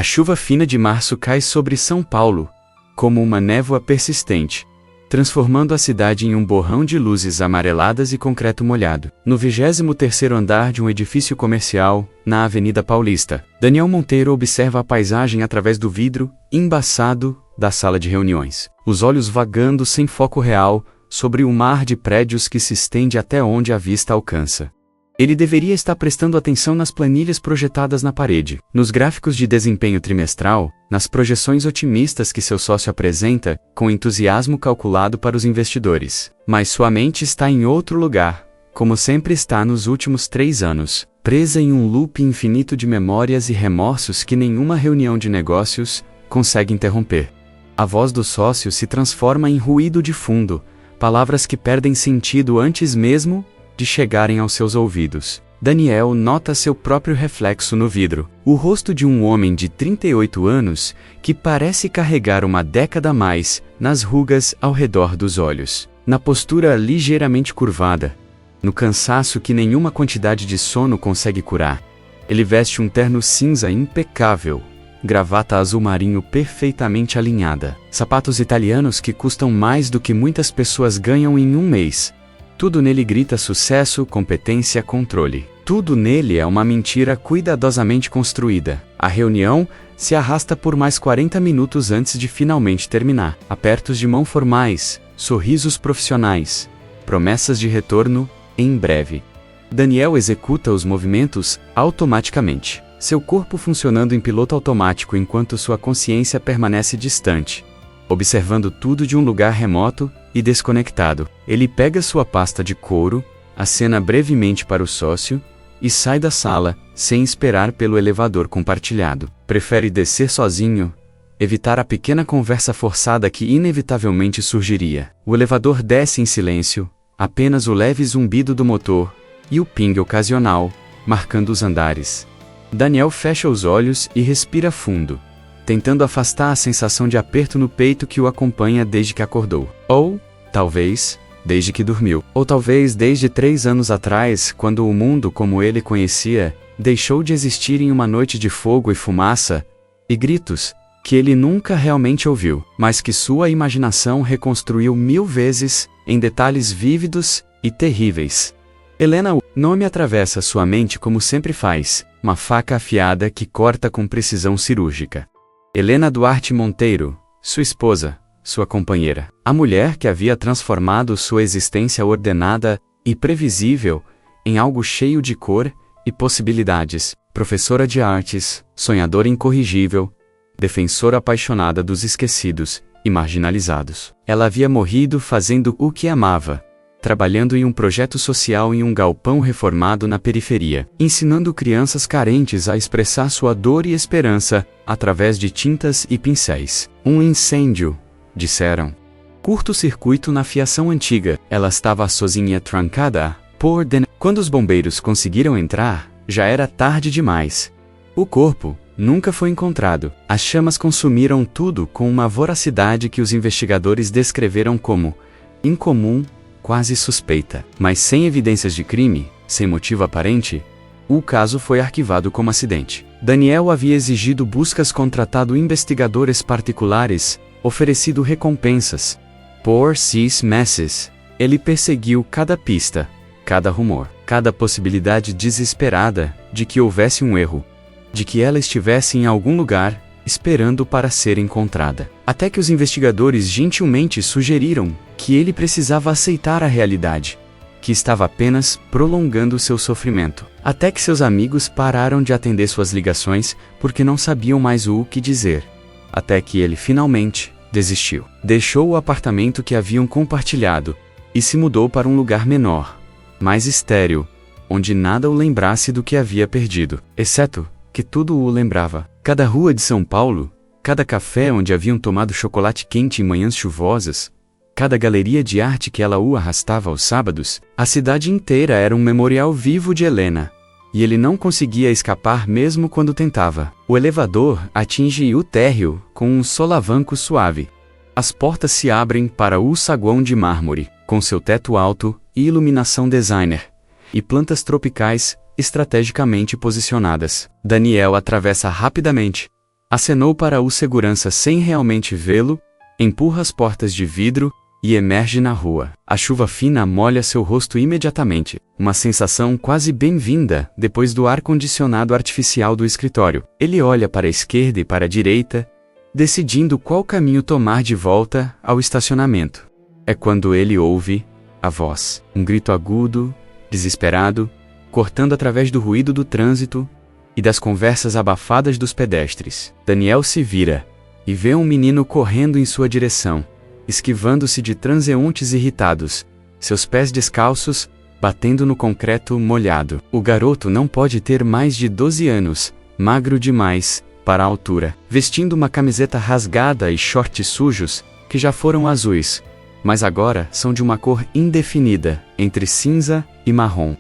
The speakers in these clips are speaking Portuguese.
chuva fina de março cai sobre São Paulo, como uma névoa persistente, transformando a cidade em um borrão de luzes amareladas e concreto molhado. No 23º andar de um edifício comercial, na Avenida Paulista, Daniel Monteiro observa a paisagem através do vidro embaçado da sala de reuniões. Os olhos vagando sem foco real sobre um mar de prédios que se estende até onde a vista alcança. Ele deveria estar prestando atenção nas planilhas projetadas na parede, nos gráficos de desempenho trimestral, nas projeções otimistas que seu sócio apresenta, com entusiasmo calculado para os investidores. Mas sua mente está em outro lugar, como sempre está nos últimos 3 anos, presa em um loop infinito de memórias e remorsos que nenhuma reunião de negócios consegue interromper. A voz do sócio se transforma em ruído de fundo, palavras que perdem sentido antes mesmo de chegarem aos seus ouvidos. Daniel nota seu próprio reflexo no vidro. O rosto de um homem de 38 anos que parece carregar uma década a mais nas rugas ao redor dos olhos, na postura ligeiramente curvada, no cansaço que nenhuma quantidade de sono consegue curar. Ele veste um terno cinza impecável, gravata azul marinho perfeitamente alinhada, sapatos italianos que custam mais do que muitas pessoas ganham em um mês. Tudo nele grita sucesso, competência, controle. Tudo nele é uma mentira cuidadosamente construída. A reunião se arrasta por mais 40 minutos antes de finalmente terminar. Apertos de mão formais, sorrisos profissionais, promessas de retorno em breve. Daniel executa os movimentos automaticamente, seu corpo funcionando em piloto automático enquanto sua consciência permanece distante, observando tudo de um lugar remoto e desconectado. Ele pega sua pasta de couro, acena brevemente para o sócio e sai da sala, sem esperar pelo elevador compartilhado. Prefere descer sozinho, evitar a pequena conversa forçada que inevitavelmente surgiria. O elevador desce em silêncio, apenas o leve zumbido do motor e o ping ocasional, marcando os andares. Daniel fecha os olhos e respira fundo, tentando afastar a sensação de aperto no peito que o acompanha desde que acordou. Ou, talvez, desde que dormiu. Ou talvez desde 3 anos atrás, quando o mundo como ele conhecia, deixou de existir em uma noite de fogo e fumaça, e gritos, que ele nunca realmente ouviu, mas que sua imaginação reconstruiu 1000 vezes, em detalhes vívidos e terríveis. Helena, o nome atravessa sua mente como sempre faz, uma faca afiada que corta com precisão cirúrgica. Helena Duarte Monteiro, sua esposa, sua companheira. A mulher que havia transformado sua existência ordenada e previsível em algo cheio de cor e possibilidades. Professora de artes, sonhadora incorrigível, defensora apaixonada dos esquecidos e marginalizados. Ela havia morrido fazendo o que amava, trabalhando em um projeto social em um galpão reformado na periferia, ensinando crianças carentes a expressar sua dor e esperança através de tintas e pincéis. Um incêndio, disseram. Curto-circuito na fiação antiga. Ela estava sozinha trancada por dentro. Quando os bombeiros conseguiram entrar, já era tarde demais. O corpo nunca foi encontrado. As chamas consumiram tudo com uma voracidade que os investigadores descreveram como incomum, quase suspeita. Mas sem evidências de crime, sem motivo aparente, o caso foi arquivado como acidente. Daniel havia exigido buscas, contratado investigadores particulares, oferecido recompensas. Por 6 meses, ele perseguiu cada pista, cada rumor, cada possibilidade desesperada de que houvesse um erro, de que ela estivesse em algum lugar, esperando para ser encontrada. Até que os investigadores gentilmente sugeriram que ele precisava aceitar a realidade, que estava apenas prolongando seu sofrimento. Até que seus amigos pararam de atender suas ligações porque não sabiam mais o que dizer. Até que ele finalmente desistiu. Deixou o apartamento que haviam compartilhado e se mudou para um lugar menor, mais estéril, onde nada o lembrasse do que havia perdido, exceto que tudo o lembrava. Cada rua de São Paulo, cada café onde haviam tomado chocolate quente em manhãs chuvosas, cada galeria de arte que ela o arrastava aos sábados, a cidade inteira era um memorial vivo de Helena. E ele não conseguia escapar mesmo quando tentava. O elevador atinge o térreo com um solavanco suave. As portas se abrem para o saguão de mármore, com seu teto alto e iluminação designer, e plantas tropicais estrategicamente posicionadas. Daniel atravessa rapidamente Acenou para o segurança sem realmente vê-lo, empurra as portas de vidro e emerge na rua. A chuva fina molha seu rosto imediatamente, uma sensação quase bem-vinda depois do ar-condicionado artificial do escritório. Ele olha para a esquerda e para a direita, decidindo qual caminho tomar de volta ao estacionamento. É quando ele ouve a voz, um grito agudo, desesperado, cortando através do ruído do trânsito e das conversas abafadas dos pedestres. Daniel se vira e vê um menino correndo em sua direção, esquivando-se de transeuntes irritados, seus pés descalços batendo no concreto molhado. O garoto não pode ter mais de 12 anos, magro demais para a altura, vestindo uma camiseta rasgada e shorts sujos que já foram azuis, mas agora são de uma cor indefinida, entre cinza e marrom.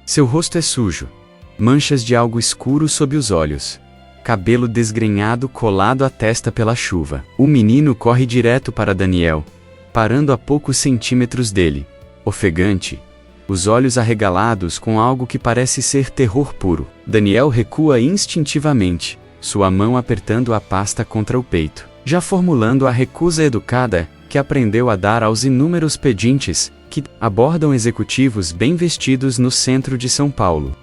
Seu rosto é sujo, manchas de algo escuro sob os olhos, cabelo desgrenhado colado à testa pela chuva. O menino corre direto para Daniel, parando a poucos centímetros dele, ofegante, os olhos arregalados com algo que parece ser terror puro. Daniel recua instintivamente, sua mão apertando a pasta contra o peito, já formulando a recusa educada que aprendeu a dar aos inúmeros pedintes que abordam executivos bem vestidos no centro de São Paulo.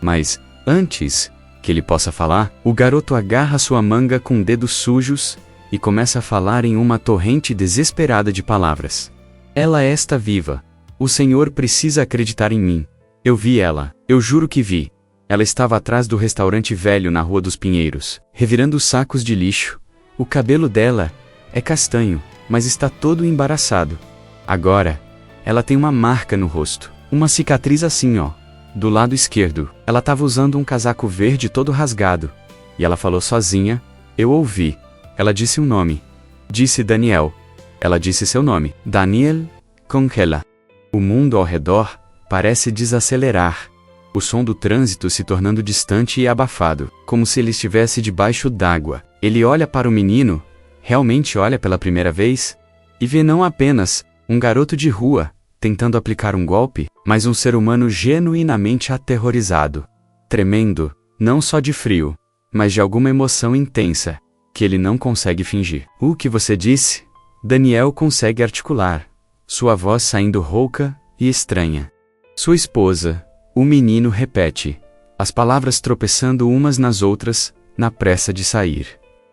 Mas, antes que ele possa falar, o garoto agarra sua manga com dedos sujos e começa a falar em uma torrente desesperada de palavras. Ela está viva. O Senhor precisa acreditar em mim. Eu vi ela. Eu juro que vi. Ela estava atrás do restaurante velho na Rua dos Pinheiros, revirando os sacos de lixo. O cabelo dela é castanho, mas está todo embaraçado. Agora, ela tem uma marca no rosto. Uma cicatriz assim, ó. Do lado esquerdo, ela estava usando um casaco verde todo rasgado. E ela falou sozinha. Eu ouvi. Ela disse um nome. Disse Daniel. Ela disse seu nome. Daniel Congela. O mundo ao redor parece desacelerar. O som do trânsito se tornando distante e abafado, como se ele estivesse debaixo d'água. Ele olha para o menino, realmente olha pela primeira vez, e vê não apenas um garoto de rua, tentando aplicar um golpe, mas um ser humano genuinamente aterrorizado, tremendo, não só de frio, mas de alguma emoção intensa, que ele não consegue fingir. O que você disse? Daniel consegue articular, sua voz saindo rouca e estranha. Sua esposa, o menino repete, as palavras tropeçando umas nas outras, na pressa de sair.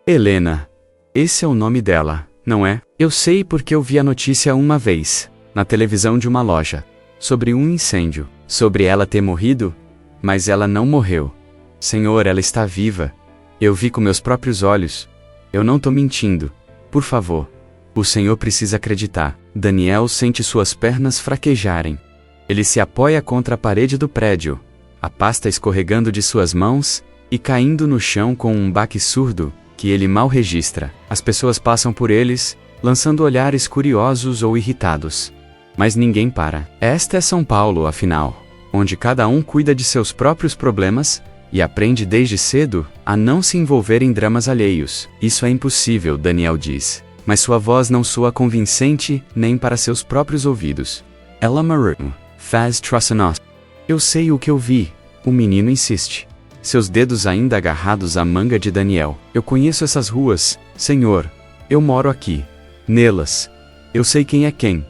Helena. Esse é o nome dela, não é? Eu sei porque eu vi a notícia uma vez, na televisão de uma loja, sobre um incêndio, sobre ela ter morrido, mas ela não morreu. Senhor, ela está viva. Eu vi com meus próprios olhos. Eu não tô mentindo. Por favor. O Senhor precisa acreditar. Daniel sente suas pernas fraquejarem. Ele se apoia contra a parede do prédio, a pasta escorregando de suas mãos e caindo no chão com um baque surdo que ele mal registra. As pessoas passam por eles, lançando olhares curiosos ou irritados. Mas ninguém para. Esta é São Paulo, afinal, onde cada um cuida de seus próprios problemas e aprende desde cedo a não se envolver em dramas alheios. Isso é impossível, Daniel diz. Mas sua voz não soa convincente nem para seus próprios ouvidos. Ela Maru, faz troçanos. Eu sei o que eu vi, o menino insiste. Seus dedos ainda agarrados à manga de Daniel. Eu conheço essas ruas, Senhor. Eu moro aqui. Nelas. Eu sei quem é quem.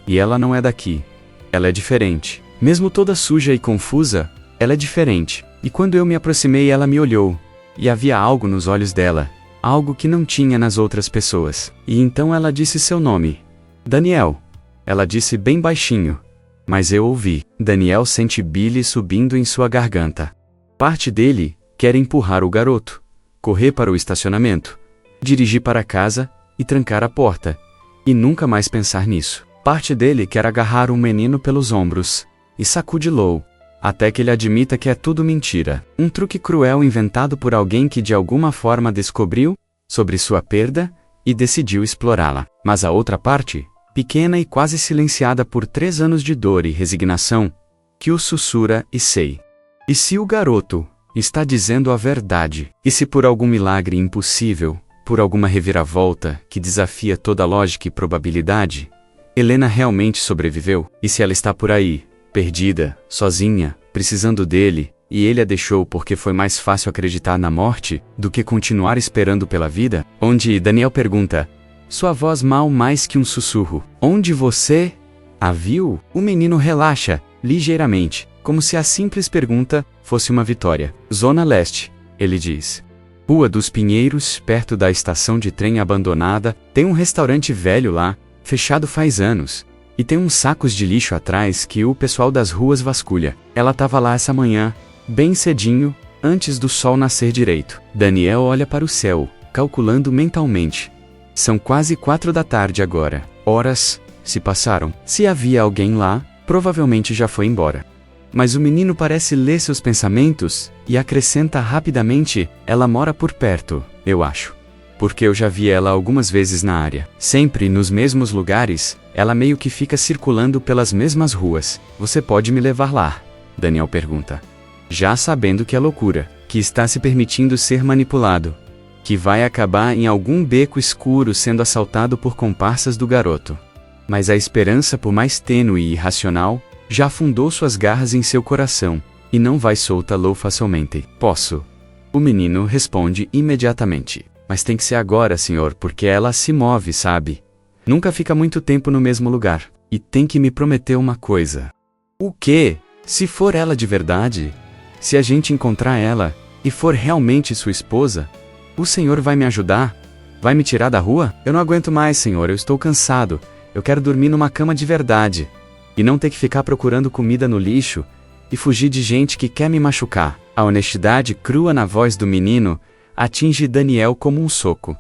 E ela não é daqui. Ela é diferente. Mesmo toda suja e confusa, ela é diferente. E quando eu me aproximei, ela me olhou. E havia algo nos olhos dela. Algo que não tinha nas outras pessoas. E então ela disse seu nome. Daniel. Ela disse bem baixinho. Mas eu ouvi. Daniel sente bile subindo em sua garganta. Parte dele quer empurrar o garoto, correr para o estacionamento, dirigir para casa e trancar a porta, e nunca mais pensar nisso. Parte dele quer agarrar o menino pelos ombros e sacudi-lo, até que ele admita que é tudo mentira. Um truque cruel inventado por alguém que de alguma forma descobriu sobre sua perda e decidiu explorá-la. Mas a outra parte, pequena e quase silenciada por 3 anos de dor e resignação, que o sussurra e sei. E se o garoto está dizendo a verdade? E se por algum milagre impossível, por alguma reviravolta que desafia toda lógica e probabilidade, Helena realmente sobreviveu? E se ela está por aí, perdida, sozinha, precisando dele, e ele a deixou porque foi mais fácil acreditar na morte do que continuar esperando pela vida? Onde Daniel pergunta, sua voz mal mais que um sussurro. Onde você a viu? O menino relaxa, ligeiramente, como se a simples pergunta fosse uma vitória. Zona Leste, ele diz. Rua dos Pinheiros, perto da estação de trem abandonada, tem um restaurante velho lá, fechado faz anos. E tem uns sacos de lixo atrás que o pessoal das ruas vasculha. Ela tava lá essa manhã, bem cedinho, antes do sol nascer direito. Daniel olha para o céu, calculando mentalmente. São quase 4 da tarde agora. Horas se passaram. Se havia alguém lá, provavelmente já foi embora. Mas o menino parece ler seus pensamentos e acrescenta rapidamente, ela mora por perto, eu acho. Porque eu já vi ela algumas vezes na área. Sempre nos mesmos lugares, ela meio que fica circulando pelas mesmas ruas. Você pode me levar lá? Daniel pergunta. Já sabendo que é loucura, que está se permitindo ser manipulado, que vai acabar em algum beco escuro sendo assaltado por comparsas do garoto. Mas a esperança, por mais tênue e irracional, já afundou suas garras em seu coração, e não vai soltá-lo facilmente. Posso. O menino responde imediatamente. Mas tem que ser agora, senhor, porque ela se move, sabe? Nunca fica muito tempo no mesmo lugar. E tem que me prometer uma coisa. O quê? Se for ela de verdade? Se a gente encontrar ela, e for realmente sua esposa, o senhor vai me ajudar? Vai me tirar da rua? Eu não aguento mais, senhor, eu estou cansado. Eu quero dormir numa cama de verdade. E não ter que ficar procurando comida no lixo, e fugir de gente que quer me machucar. A honestidade crua na voz do menino atinge Daniel como um soco.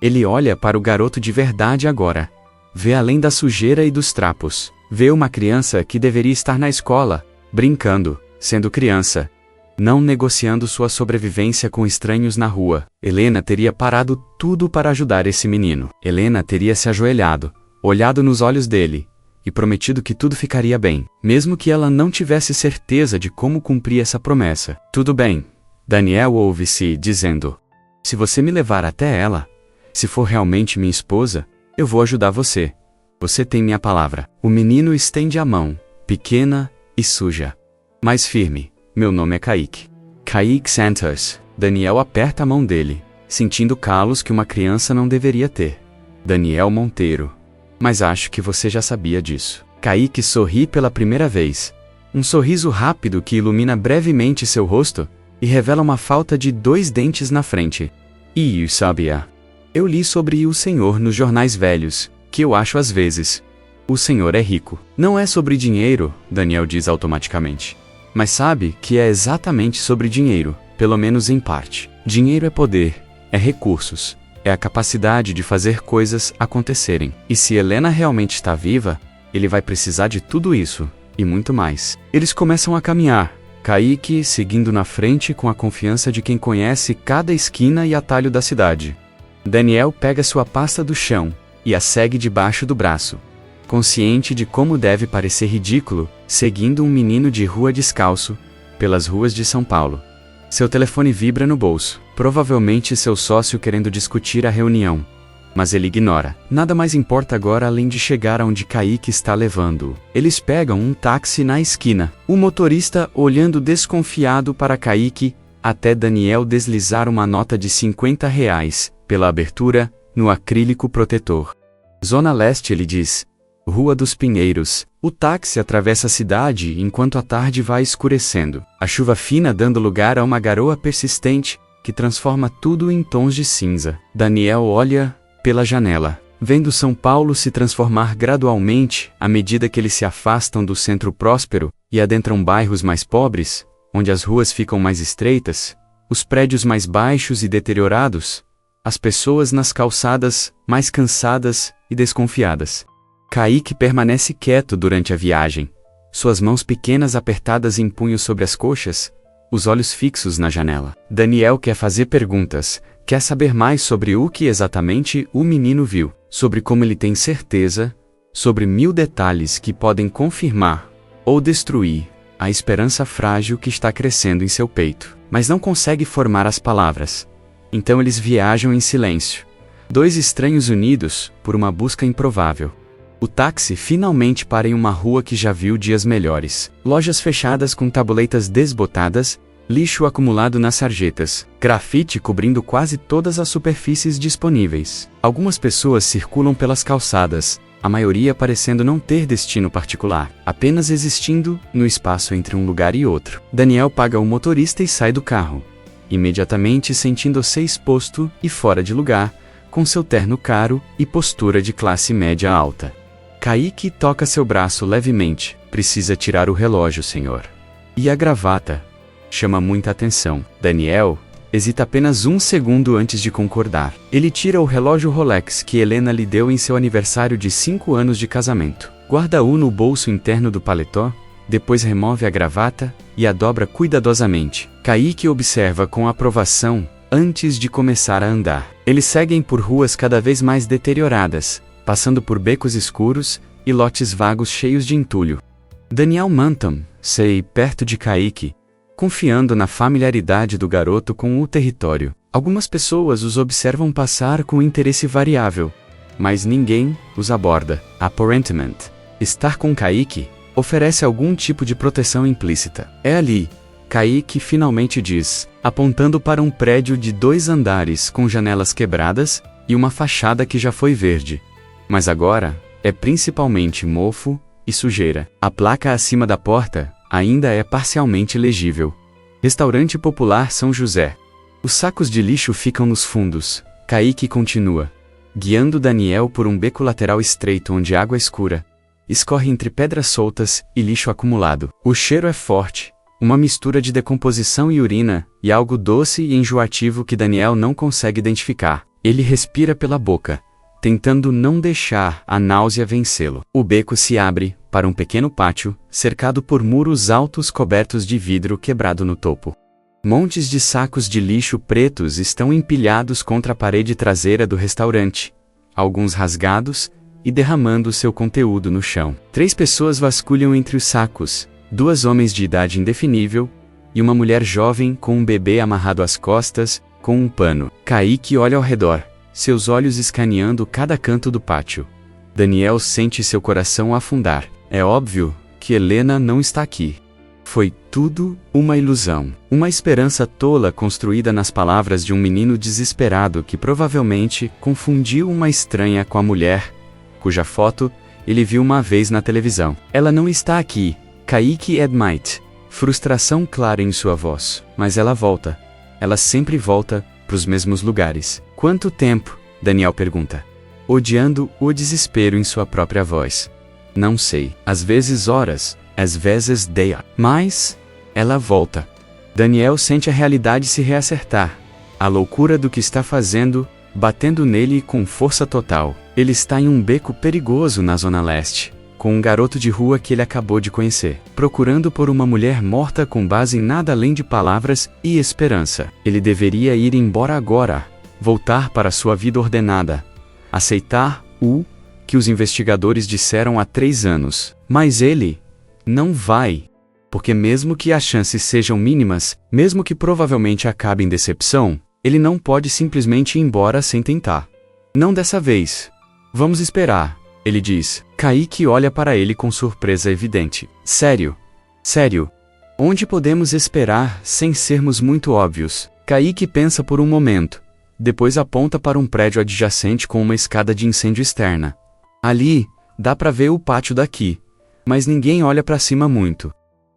Ele olha para o garoto de verdade agora. Vê além da sujeira e dos trapos. Vê uma criança que deveria estar na escola, brincando, sendo criança, não negociando sua sobrevivência com estranhos na rua. Helena teria parado tudo para ajudar esse menino. Helena teria se ajoelhado, olhado nos olhos dele, e prometido que tudo ficaria bem, mesmo que ela não tivesse certeza de como cumprir essa promessa. Tudo bem. Daniel ouve-se dizendo, se você me levar até ela, se for realmente minha esposa, eu vou ajudar você. Você tem minha palavra. O menino estende a mão, pequena e suja, mas firme. Meu nome é Kaique. Kaique Santos. Daniel aperta a mão dele, sentindo calos que uma criança não deveria ter. Daniel Monteiro. Mas acho que você já sabia disso. Kaique sorri pela primeira vez. Um sorriso rápido que ilumina brevemente seu rosto e revela uma falta de 2 dentes na frente. E sabia? Eu li sobre o senhor nos jornais velhos, que eu acho às vezes. O senhor é rico. Não é sobre dinheiro, Daniel diz automaticamente. Mas sabe que é exatamente sobre dinheiro, pelo menos em parte. Dinheiro é poder, é recursos, é a capacidade de fazer coisas acontecerem. E se Helena realmente está viva, ele vai precisar de tudo isso, e muito mais. Eles começam a caminhar, Kaique seguindo na frente com a confiança de quem conhece cada esquina e atalho da cidade. Daniel pega sua pasta do chão e a segue debaixo do braço, consciente de como deve parecer ridículo seguindo um menino de rua descalço pelas ruas de São Paulo. Seu telefone vibra no bolso, provavelmente seu sócio querendo discutir a reunião. Mas ele ignora. Nada mais importa agora além de chegar aonde Kaique está levando-o. Eles pegam um táxi na esquina. O motorista olhando desconfiado para Kaique, até Daniel deslizar uma nota de R$ 50 pela abertura, no acrílico protetor. Zona Leste, ele diz. Rua dos Pinheiros. O táxi atravessa a cidade enquanto a tarde vai escurecendo. A chuva fina dando lugar a uma garoa persistente, que transforma tudo em tons de cinza. Daniel olha pela janela, vendo São Paulo se transformar gradualmente à medida que eles se afastam do centro próspero e adentram bairros mais pobres, onde as ruas ficam mais estreitas, os prédios mais baixos e deteriorados, as pessoas nas calçadas mais cansadas e desconfiadas. Kaique permanece quieto durante a viagem, suas mãos pequenas apertadas em punhos sobre as coxas, os olhos fixos na janela. Daniel quer fazer perguntas, quer saber mais sobre o que exatamente o menino viu, sobre como ele tem certeza, sobre 1000 detalhes que podem confirmar ou destruir a esperança frágil que está crescendo em seu peito, mas não consegue formar as palavras. Então eles viajam em silêncio, 2 estranhos unidos por uma busca improvável. O táxi finalmente para em uma rua que já viu dias melhores. Lojas fechadas com tabuletas desbotadas lixo acumulado nas sarjetas, grafite cobrindo quase todas as superfícies disponíveis. Algumas pessoas circulam pelas calçadas, a maioria parecendo não ter destino particular, apenas existindo no espaço entre um lugar e outro. Daniel paga o motorista e sai do carro, imediatamente sentindo-se exposto e fora de lugar, com seu terno caro e postura de classe média alta. Kaique toca seu braço levemente. Precisa tirar o relógio, senhor. E a gravata? Chama muita atenção. Daniel hesita apenas um segundo antes de concordar. Ele tira o relógio Rolex que Helena lhe deu em seu aniversário de 5 anos de casamento. Guarda-o no bolso interno do paletó, depois remove a gravata e a dobra cuidadosamente. Kaique observa com aprovação antes de começar a andar. Eles seguem por ruas cada vez mais deterioradas, passando por becos escuros e lotes vagos cheios de entulho. Daniel mantém-se perto de Kaique, confiando na familiaridade do garoto com o território. Algumas pessoas os observam passar com interesse variável, mas ninguém os aborda. Aparentemente, estar com Kaique oferece algum tipo de proteção implícita. É ali, Kaique finalmente diz, apontando para um prédio de 2 andares com janelas quebradas e uma fachada que já foi verde. Mas agora, é principalmente mofo e sujeira. A placa acima da porta ainda é parcialmente legível. Restaurante Popular São José. Os sacos de lixo ficam nos fundos. Kaique continua, guiando Daniel por um beco lateral estreito onde água escura escorre entre pedras soltas e lixo acumulado. O cheiro é forte, uma mistura de decomposição e urina, e algo doce e enjoativo que Daniel não consegue identificar. Ele respira pela boca, tentando não deixar a náusea vencê-lo. O beco se abre para um pequeno pátio, cercado por muros altos cobertos de vidro quebrado no topo. Montes de sacos de lixo pretos estão empilhados contra a parede traseira do restaurante, alguns rasgados e derramando seu conteúdo no chão. 3 pessoas vasculham entre os sacos, 2 homens de idade indefinível e uma mulher jovem com um bebê amarrado às costas, com um pano. Kaique olha ao redor, seus olhos escaneando cada canto do pátio. Daniel sente seu coração afundar. É óbvio que Helena não está aqui. Foi tudo uma ilusão. Uma esperança tola construída nas palavras de um menino desesperado que provavelmente confundiu uma estranha com a mulher, cuja foto ele viu uma vez na televisão. Ela não está aqui, Kaique admite, frustração clara em sua voz. Mas ela volta. Ela sempre volta para os mesmos lugares. Quanto tempo? Daniel pergunta, odiando o desespero em sua própria voz. Não sei. Às vezes horas, às vezes dias. Mas ela volta. Daniel sente a realidade se reacertar. A loucura do que está fazendo, batendo nele com força total. Ele está em um beco perigoso na zona leste, com um garoto de rua que ele acabou de conhecer, procurando por uma mulher morta com base em nada além de palavras e esperança. Ele deveria ir embora agora, voltar para sua vida ordenada, aceitar o que os investigadores disseram há 3 anos. Mas ele não vai, porque mesmo que as chances sejam mínimas, mesmo que provavelmente acabe em decepção, ele não pode simplesmente ir embora sem tentar. Não dessa vez. Vamos esperar, ele diz. Kaique olha para ele com surpresa evidente. Sério? Sério? Onde podemos esperar sem sermos muito óbvios? Kaique pensa por um momento. Depois aponta para um prédio adjacente com uma escada de incêndio externa. Ali, dá para ver o pátio daqui, mas ninguém olha para cima muito.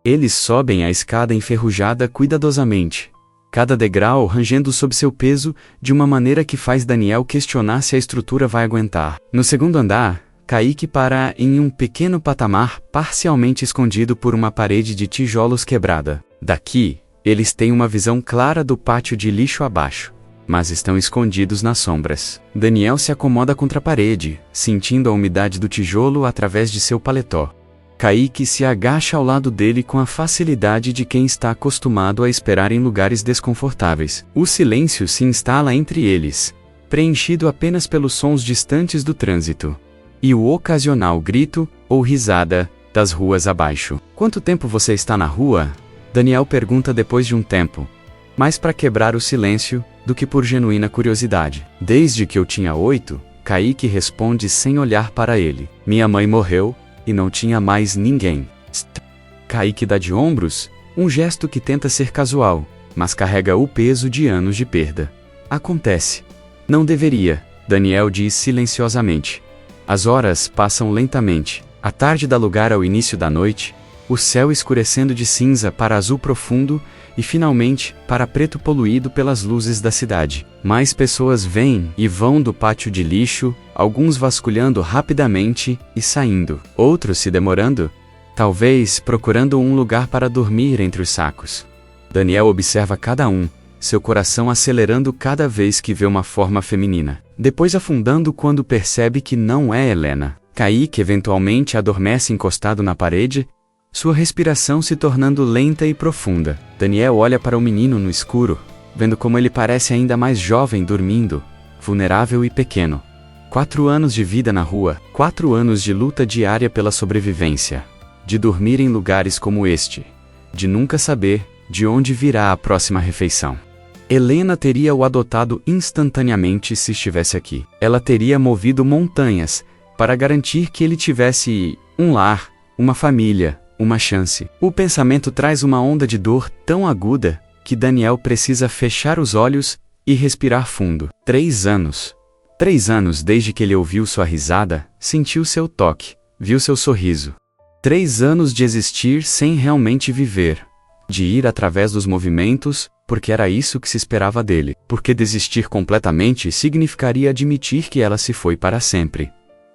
Eles sobem a escada enferrujada cuidadosamente, cada degrau rangendo sob seu peso de uma maneira que faz Daniel questionar se a estrutura vai aguentar. No segundo andar, Kaique para em um pequeno patamar parcialmente escondido por uma parede de tijolos quebrada. Daqui, eles têm uma visão clara do pátio de lixo abaixo, mas estão escondidos nas sombras. Daniel se acomoda contra a parede, sentindo a umidade do tijolo através de seu paletó. Kaique se agacha ao lado dele com a facilidade de quem está acostumado a esperar em lugares desconfortáveis. O silêncio se instala entre eles, preenchido apenas pelos sons distantes do trânsito e o ocasional grito ou risada das ruas abaixo. Quanto tempo você está na rua? Daniel pergunta depois de um tempo, mais para quebrar o silêncio do que por genuína curiosidade. Desde que eu tinha 8, Kaique responde sem olhar para ele. Minha mãe morreu e não tinha mais ninguém. Kaique dá de ombros, Um gesto que tenta ser casual, mas carrega o peso de anos de perda. Acontece. Não deveria, Daniel diz silenciosamente. As horas passam lentamente. A tarde dá lugar ao início da noite, o céu escurecendo de cinza para azul profundo e, finalmente, para preto poluído pelas luzes da cidade. Mais pessoas vêm e vão do pátio de lixo, alguns vasculhando rapidamente e saindo, outros se demorando, talvez procurando um lugar para dormir entre os sacos. Daniel observa cada um, seu coração acelerando cada vez que vê uma forma feminina. Depois afundando quando percebe que não é Helena. Kaique eventualmente adormece encostado na parede, sua respiração se tornando lenta e profunda. Daniel olha para o menino no escuro, vendo como ele parece ainda mais jovem dormindo, vulnerável e pequeno. 4 anos de vida na rua, 4 anos de luta diária pela sobrevivência, de dormir em lugares como este, de nunca saber de onde virá a próxima refeição. Helena teria o adotado instantaneamente se estivesse aqui. Ela teria movido montanhas para garantir que ele tivesse um lar, uma família, uma chance. O pensamento traz uma onda de dor tão aguda que Daniel precisa fechar os olhos e respirar fundo. 3 anos. 3 anos desde que ele ouviu sua risada, sentiu seu toque, viu seu sorriso. 3 anos de existir sem realmente viver, de ir através dos movimentos, porque era isso que se esperava dele. Porque desistir completamente significaria admitir que ela se foi para sempre.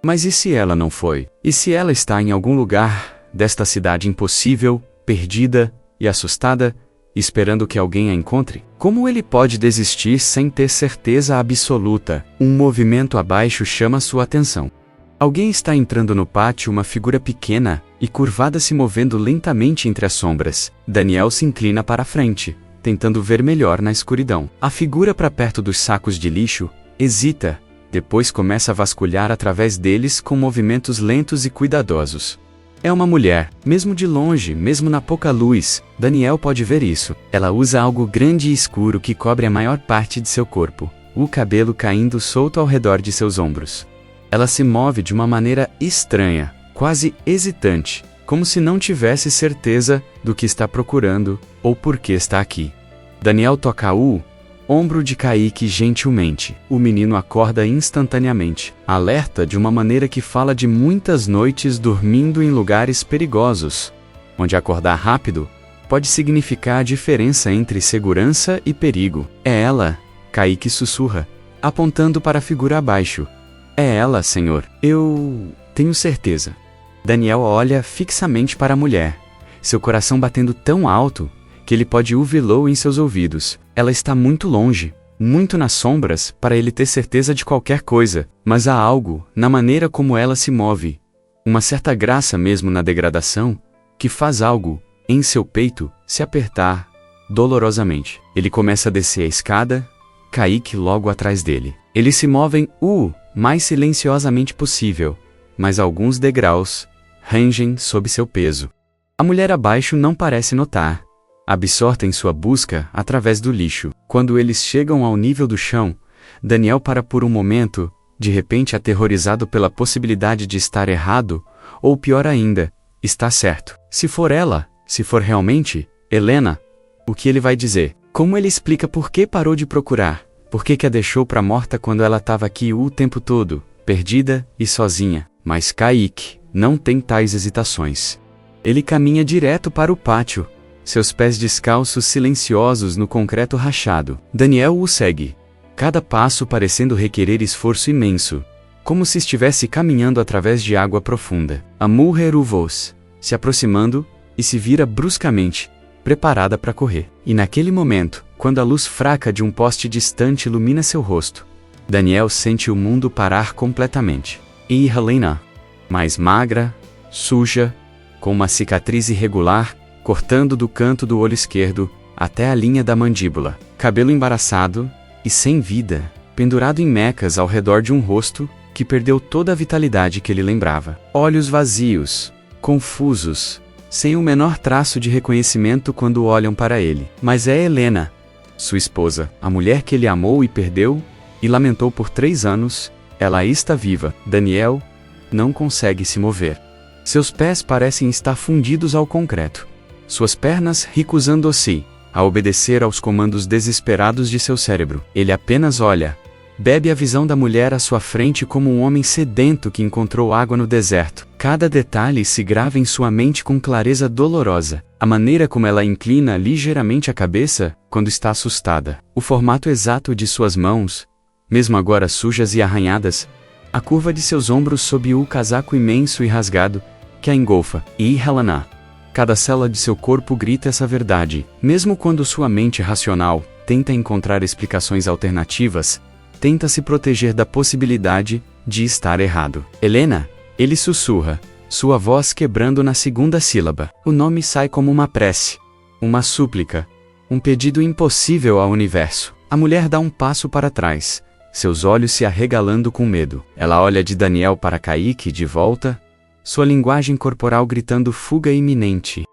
Mas e se ela não foi? E se ela está em algum lugar desta cidade impossível, perdida e assustada, esperando que alguém a encontre? Como ele pode desistir sem ter certeza absoluta? Um movimento abaixo chama sua atenção. Alguém está entrando no pátio, uma figura pequena e curvada se movendo lentamente entre as sombras. Daniel se inclina para a frente, tentando ver melhor na escuridão. A figura para perto dos sacos de lixo hesita, depois começa a vasculhar através deles com movimentos lentos e cuidadosos. É uma mulher, mesmo de longe, mesmo na pouca luz, Daniel pode ver isso. Ela usa algo grande e escuro que cobre a maior parte de seu corpo, o cabelo caindo solto ao redor de seus ombros. Ela se move de uma maneira estranha, quase hesitante, como se não tivesse certeza do que está procurando ou por que está aqui. Daniel toca o ombro de Kaique gentilmente. O menino acorda instantaneamente, alerta de uma maneira que fala de muitas noites dormindo em lugares perigosos, onde acordar rápido pode significar a diferença entre segurança e perigo. É ela, Kaique sussurra, apontando para a figura abaixo. É ela, senhor. Eu tenho certeza. Daniel olha fixamente para a mulher, seu coração batendo tão alto que ele pode ouvi-lo em seus ouvidos. Ela está muito longe, muito nas sombras para ele ter certeza de qualquer coisa, mas há algo na maneira como ela se move, uma certa graça mesmo na degradação, que faz algo em seu peito se apertar dolorosamente. Ele começa a descer a escada, Kaique logo atrás dele. Eles se movem mais silenciosamente possível, mas alguns degraus rangem sob seu peso. A mulher abaixo não parece notar, absorta em sua busca através do lixo. Quando eles chegam ao nível do chão, Daniel para por um momento, de repente aterrorizado pela possibilidade de estar errado, ou pior ainda, está certo. Se for ela, se for realmente Helena, o que ele vai dizer? Como ele explica por que parou de procurar? Por que a deixou para morta quando ela estava aqui o tempo todo, perdida e sozinha? Mas Kaique não tem tais hesitações. Ele caminha direto para o pátio, seus pés descalços silenciosos no concreto rachado. Daniel o segue, cada passo parecendo requerer esforço imenso, como se estivesse caminhando através de água profunda. A mulher o voz, se aproximando, e se vira bruscamente, preparada para correr. E naquele momento, quando a luz fraca de um poste distante ilumina seu rosto, Daniel sente o mundo parar completamente. E Helena, mais magra, suja, com uma cicatriz irregular, cortando do canto do olho esquerdo até a linha da mandíbula, cabelo embaraçado e sem vida, pendurado em mecas ao redor de um rosto que perdeu toda a vitalidade que ele lembrava. Olhos vazios, confusos, sem o menor traço de reconhecimento quando olham para ele. Mas é Helena, sua esposa, a mulher que ele amou e perdeu, e lamentou por 3 anos, ela está viva. Daniel não consegue se mover. Seus pés parecem estar fundidos ao concreto. suas pernas recusando-se a obedecer aos comandos desesperados de seu cérebro. Ele apenas olha, bebe a visão da mulher à sua frente como um homem sedento que encontrou água no deserto. Cada detalhe se grava em sua mente com clareza dolorosa. A maneira como ela inclina ligeiramente a cabeça quando está assustada. O formato exato de suas mãos, mesmo agora sujas e arranhadas. A curva de seus ombros sob o casaco imenso e rasgado que a engolfa. E Helena. Cada célula de seu corpo grita essa verdade. Mesmo quando sua mente racional tenta encontrar explicações alternativas, tenta se proteger da possibilidade de estar errado. Helena, ele sussurra, sua voz quebrando na segunda sílaba. O nome sai como uma prece, uma súplica, um pedido impossível ao universo. A mulher dá um passo para trás, seus olhos se arregalando com medo. Ela olha de Daniel para Kaique de volta, sua linguagem corporal gritando fuga iminente.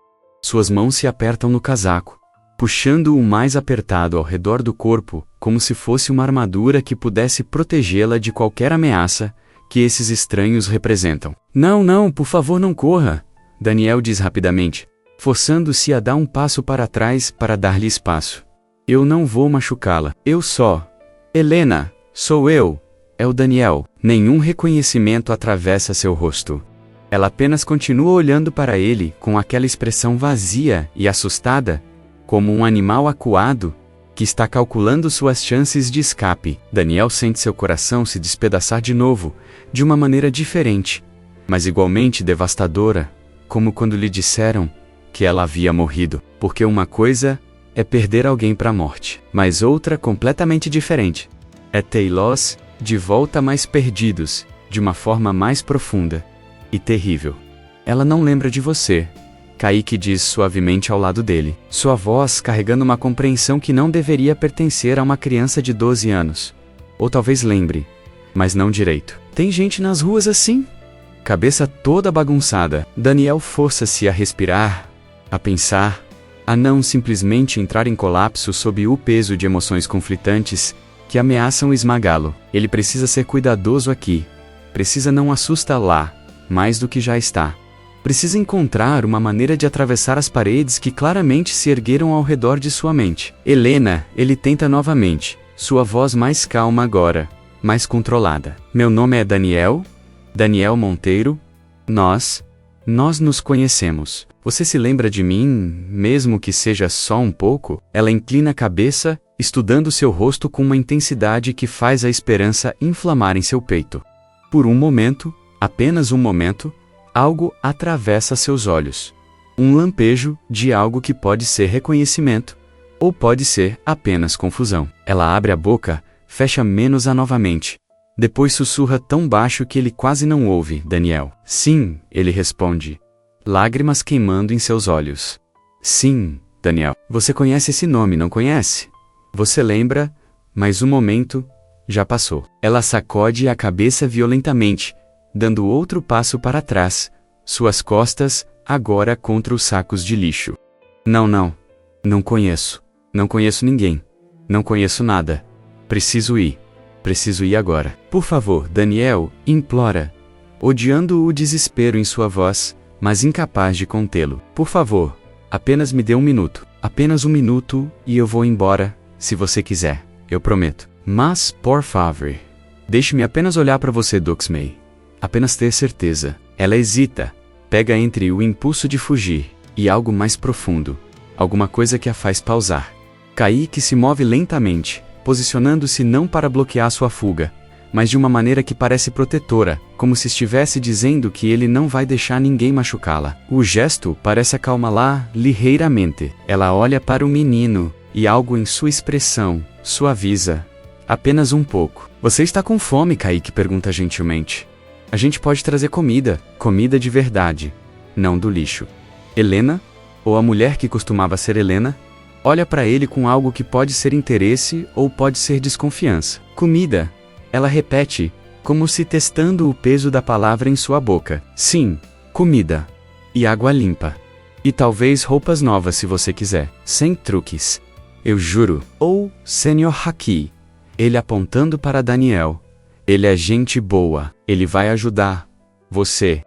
Suas mãos se apertam no casaco, puxando-o mais apertado ao redor do corpo, como se fosse uma armadura que pudesse protegê-la de qualquer ameaça que esses estranhos representam. Não, não, por favor não corra, Daniel diz rapidamente, forçando-se a dar um passo para trás para dar-lhe espaço. Eu não vou machucá-la. Eu só. Helena, sou eu. É o Daniel. Nenhum reconhecimento atravessa seu rosto. Ela apenas continua olhando para ele com aquela expressão vazia e assustada, como um animal acuado que está calculando suas chances de escape. Daniel sente seu coração se despedaçar de novo, de uma maneira diferente, mas igualmente devastadora, como quando lhe disseram que ela havia morrido. Porque uma coisa é perder alguém para a morte, mas outra completamente diferente é tê-los de volta mais perdidos, de uma forma mais profunda e terrível. Ela não lembra de você, Kaique diz suavemente ao lado dele, sua voz carregando uma compreensão que não deveria pertencer a uma criança de 12 anos. Ou talvez lembre, mas não direito. Tem gente nas ruas assim? Cabeça toda bagunçada, Daniel força-se a respirar, a pensar, a não simplesmente entrar em colapso sob o peso de emoções conflitantes que ameaçam esmagá-lo. Ele precisa ser cuidadoso aqui. Precisa não assustá-la mais do que já está. Precisa encontrar uma maneira de atravessar as paredes que claramente se ergueram ao redor de sua mente. Helena, ele tenta novamente, sua voz mais calma agora, mais controlada. Meu nome é Daniel? Daniel Monteiro? Nós nos conhecemos. Você se lembra de mim, mesmo que seja só um pouco? Ela inclina a cabeça, estudando seu rosto com uma intensidade que faz a esperança inflamar em seu peito. Por um momento, apenas um momento, algo atravessa seus olhos. Um lampejo de algo que pode ser reconhecimento, ou pode ser apenas confusão. Ela abre a boca, fecha menos-a novamente. Depois sussurra tão baixo que ele quase não ouve, Daniel. Sim, ele responde, lágrimas queimando em seus olhos. Sim, Daniel. Você conhece esse nome, não conhece? Você lembra, mas o momento já passou. Ela sacode a cabeça violentamente, dando outro passo para trás, suas costas, agora contra os sacos de lixo. Não conheço. Não conheço ninguém. Não conheço nada. Preciso ir agora. Por favor, Daniel, implora, odiando o desespero em sua voz, mas incapaz de contê-lo. Por favor, apenas me dê um minuto. Apenas um minuto e eu vou embora, se você quiser, eu prometo. Mas, por favor, deixe-me apenas olhar para você, Duxmay. Apenas ter certeza. Ela hesita, pega entre o impulso de fugir e algo mais profundo, alguma coisa que a faz pausar. Kaique se move lentamente, posicionando-se não para bloquear sua fuga, mas de uma maneira que parece protetora, como se estivesse dizendo que ele não vai deixar ninguém machucá-la. O gesto parece acalmá-la ligeiramente. Ela olha para o menino, e algo em sua expressão suaviza. Apenas um pouco. Você está com fome, Kaique pergunta gentilmente. A gente pode trazer comida de verdade, não do lixo. Helena, ou a mulher que costumava ser Helena, olha para ele com algo que pode ser interesse ou pode ser desconfiança. Comida, ela repete, como se testando o peso da palavra em sua boca. Sim, comida. E água limpa. E talvez roupas novas se você quiser. Sem truques. Eu juro. Ou, Senhor Haki. Ele apontando para Daniel. Ele é gente boa. Ele vai ajudar você.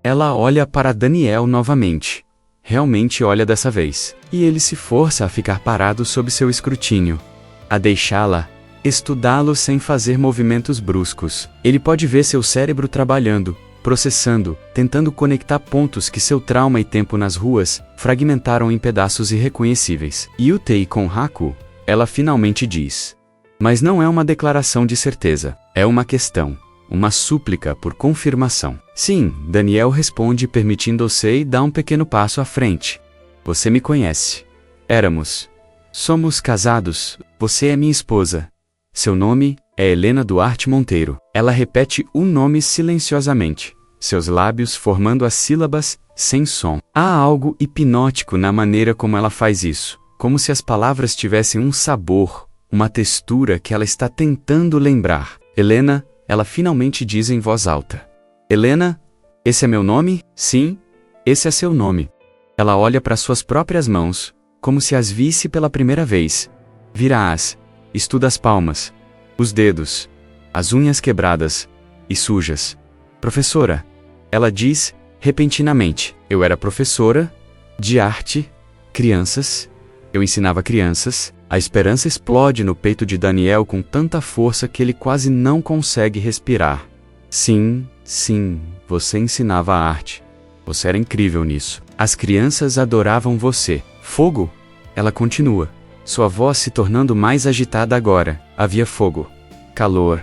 Ela olha para Daniel novamente. realmente olha dessa vez. E ele se força a ficar parado sob seu escrutínio. A deixá-la estudá-lo sem fazer movimentos bruscos. Ele pode ver seu cérebro trabalhando, processando, tentando conectar pontos que seu trauma e tempo nas ruas fragmentaram em pedaços irreconhecíveis. Yutei com Haku, ela finalmente diz. Mas não é uma declaração de certeza, é uma questão, uma súplica por confirmação. Sim, Daniel responde, permitindo Osei dar um pequeno passo à frente. Você me conhece. Somos casados, você é minha esposa. Seu nome é Helena Duarte Monteiro. Ela repete o nome silenciosamente, seus lábios formando as sílabas sem som. Há algo hipnótico na maneira como ela faz isso, como se as palavras tivessem um sabor, uma textura que ela está tentando lembrar. Helena, ela finalmente diz em voz alta. Helena, esse é meu nome? Sim, esse é seu nome. Ela olha para suas próprias mãos, como se as visse pela primeira vez. Vira-as, estuda as palmas, os dedos, as unhas quebradas e sujas. Professora, ela diz repentinamente. Eu era professora de arte, crianças, eu ensinava crianças. A esperança explode no peito de Daniel com tanta força que ele quase não consegue respirar. Sim, você ensinava arte. Você era incrível nisso. As crianças adoravam você. Fogo? Ela continua, sua voz se tornando mais agitada agora. Havia fogo, calor,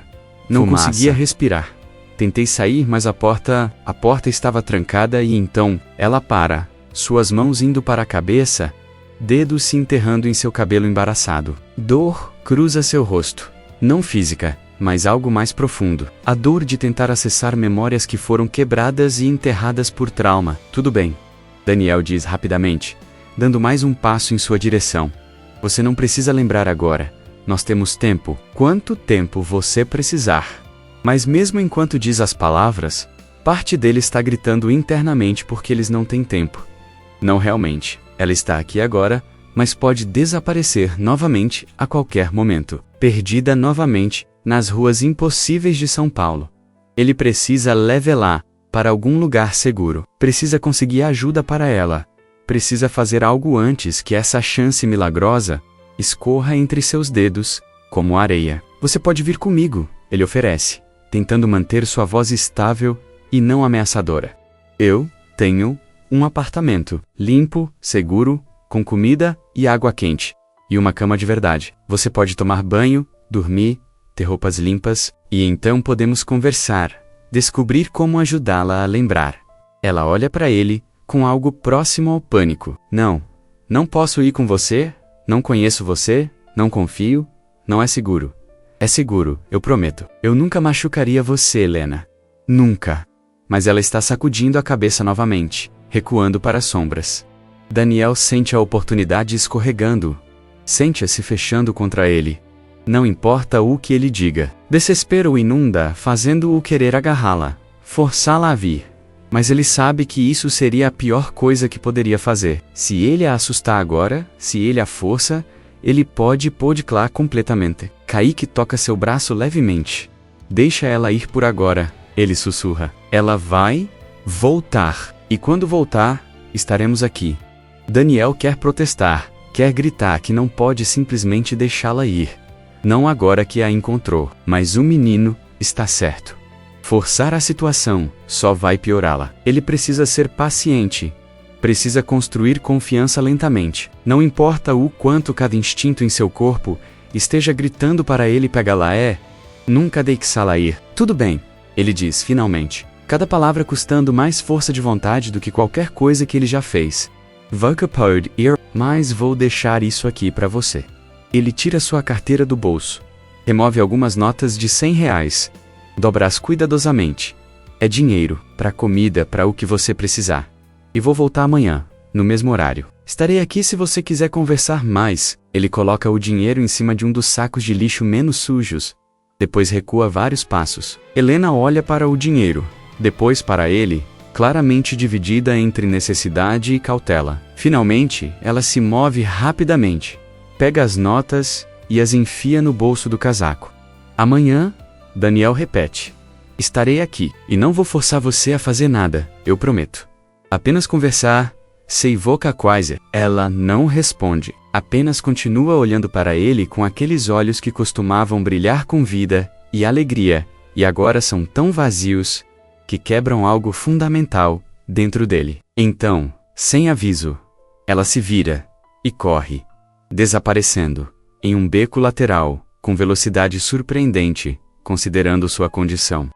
não conseguia respirar. Tentei sair, mas a porta estava trancada e então ela para, suas mãos indo para a cabeça, dedos se enterrando em seu cabelo embaraçado. Dor cruza seu rosto. Não física, mas algo mais profundo. A dor de tentar acessar memórias que foram quebradas e enterradas por trauma. Tudo bem, Daniel diz rapidamente, dando mais um passo em sua direção. Você não precisa lembrar agora. Nós temos tempo. Quanto tempo você precisar. Mas mesmo enquanto diz as palavras, parte dele está gritando internamente porque eles não têm tempo. Não realmente. Ela está aqui agora, mas pode desaparecer novamente a qualquer momento. Perdida novamente, nas ruas impossíveis de São Paulo. Ele precisa levá-la para algum lugar seguro. Precisa conseguir ajuda para ela. Precisa fazer algo antes que essa chance milagrosa escorra entre seus dedos, como areia. Você pode vir comigo, ele oferece, tentando manter sua voz estável e não ameaçadora. Eu tenho um apartamento, limpo, seguro, com comida e água quente, e uma cama de verdade. Você pode tomar banho, dormir, ter roupas limpas, e então podemos conversar, descobrir como ajudá-la a lembrar. Ela olha para ele, com algo próximo ao pânico. Não posso ir com você, não conheço você, não confio, não é seguro. É seguro, eu prometo. Eu nunca machucaria você, Helena. Nunca. Mas ela está sacudindo a cabeça novamente, recuando para as sombras. Daniel sente a oportunidade escorregando. Sente-a se fechando contra ele. Não importa o que ele diga. Desespero o inunda, fazendo-o querer agarrá-la, forçá-la a vir. Mas ele sabe que isso seria a pior coisa que poderia fazer. Se ele a assustar agora, se ele a força, ele pode podiclar completamente. Kaique toca seu braço levemente. Deixa ela ir por agora, ele sussurra. Ela vai voltar. E quando voltar, estaremos aqui. Daniel quer protestar, quer gritar que não pode simplesmente deixá-la ir. Não agora que a encontrou, mas o menino está certo. Forçar a situação só vai piorá-la. Ele precisa ser paciente. Precisa construir confiança lentamente. Não importa o quanto cada instinto em seu corpo esteja gritando para ele pegá-la nunca deixá-la ir. Tudo bem, ele diz finalmente. Cada palavra custando mais força de vontade do que qualquer coisa que ele já fez. Pode ir, mas vou deixar isso aqui para você. Ele tira sua carteira do bolso. Remove algumas notas de R$100. Dobra-as cuidadosamente. É dinheiro, para comida, para o que você precisar. E vou voltar amanhã, no mesmo horário. Estarei aqui se você quiser conversar mais. Ele coloca o dinheiro em cima de um dos sacos de lixo menos sujos. Depois recua vários passos. Helena olha para o dinheiro. Depois para ele, claramente dividida entre necessidade e cautela. Finalmente, ela se move rapidamente. Pega as notas e as enfia no bolso do casaco. Amanhã, Daniel repete. Estarei aqui, e não vou forçar você a fazer nada, eu prometo. Apenas conversar, Seivoka quase. Ela não responde. Apenas continua olhando para ele com aqueles olhos que costumavam brilhar com vida e alegria, e agora são tão vazios que quebram algo fundamental dentro dele. Então, sem aviso, ela se vira e corre, desaparecendo em um beco lateral, com velocidade surpreendente, considerando sua condição.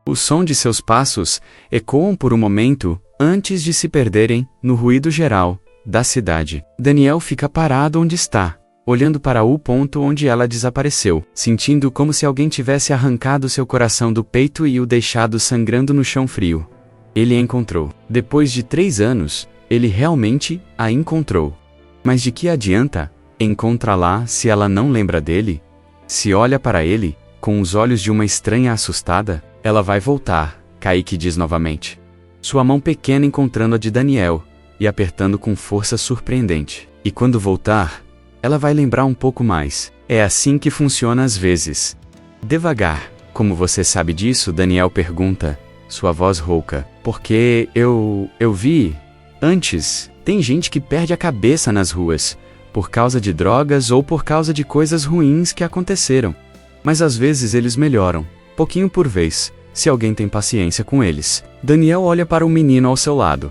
O som de seus passos ecoam por um momento antes de se perderem no ruído geral da cidade. Daniel fica parado onde está, olhando para o ponto onde ela desapareceu, sentindo como se alguém tivesse arrancado seu coração do peito e o deixado sangrando no chão frio. Ele a encontrou. Depois de 3 anos, ele realmente a encontrou. Mas de que adianta encontrá-la se ela não lembra dele? Se olha para ele com os olhos de uma estranha assustada, ela vai voltar, Kaique diz novamente. Sua mão pequena encontrando a de Daniel e apertando com força surpreendente. E quando voltar, ela vai lembrar um pouco mais. É assim que funciona às vezes. Devagar. Como você sabe disso? Daniel pergunta, sua voz rouca. Porque eu vi. Antes, tem gente que perde a cabeça nas ruas, por causa de drogas ou por causa de coisas ruins que aconteceram. Mas às vezes eles melhoram, pouquinho por vez, se alguém tem paciência com eles. Daniel olha para o menino ao seu lado.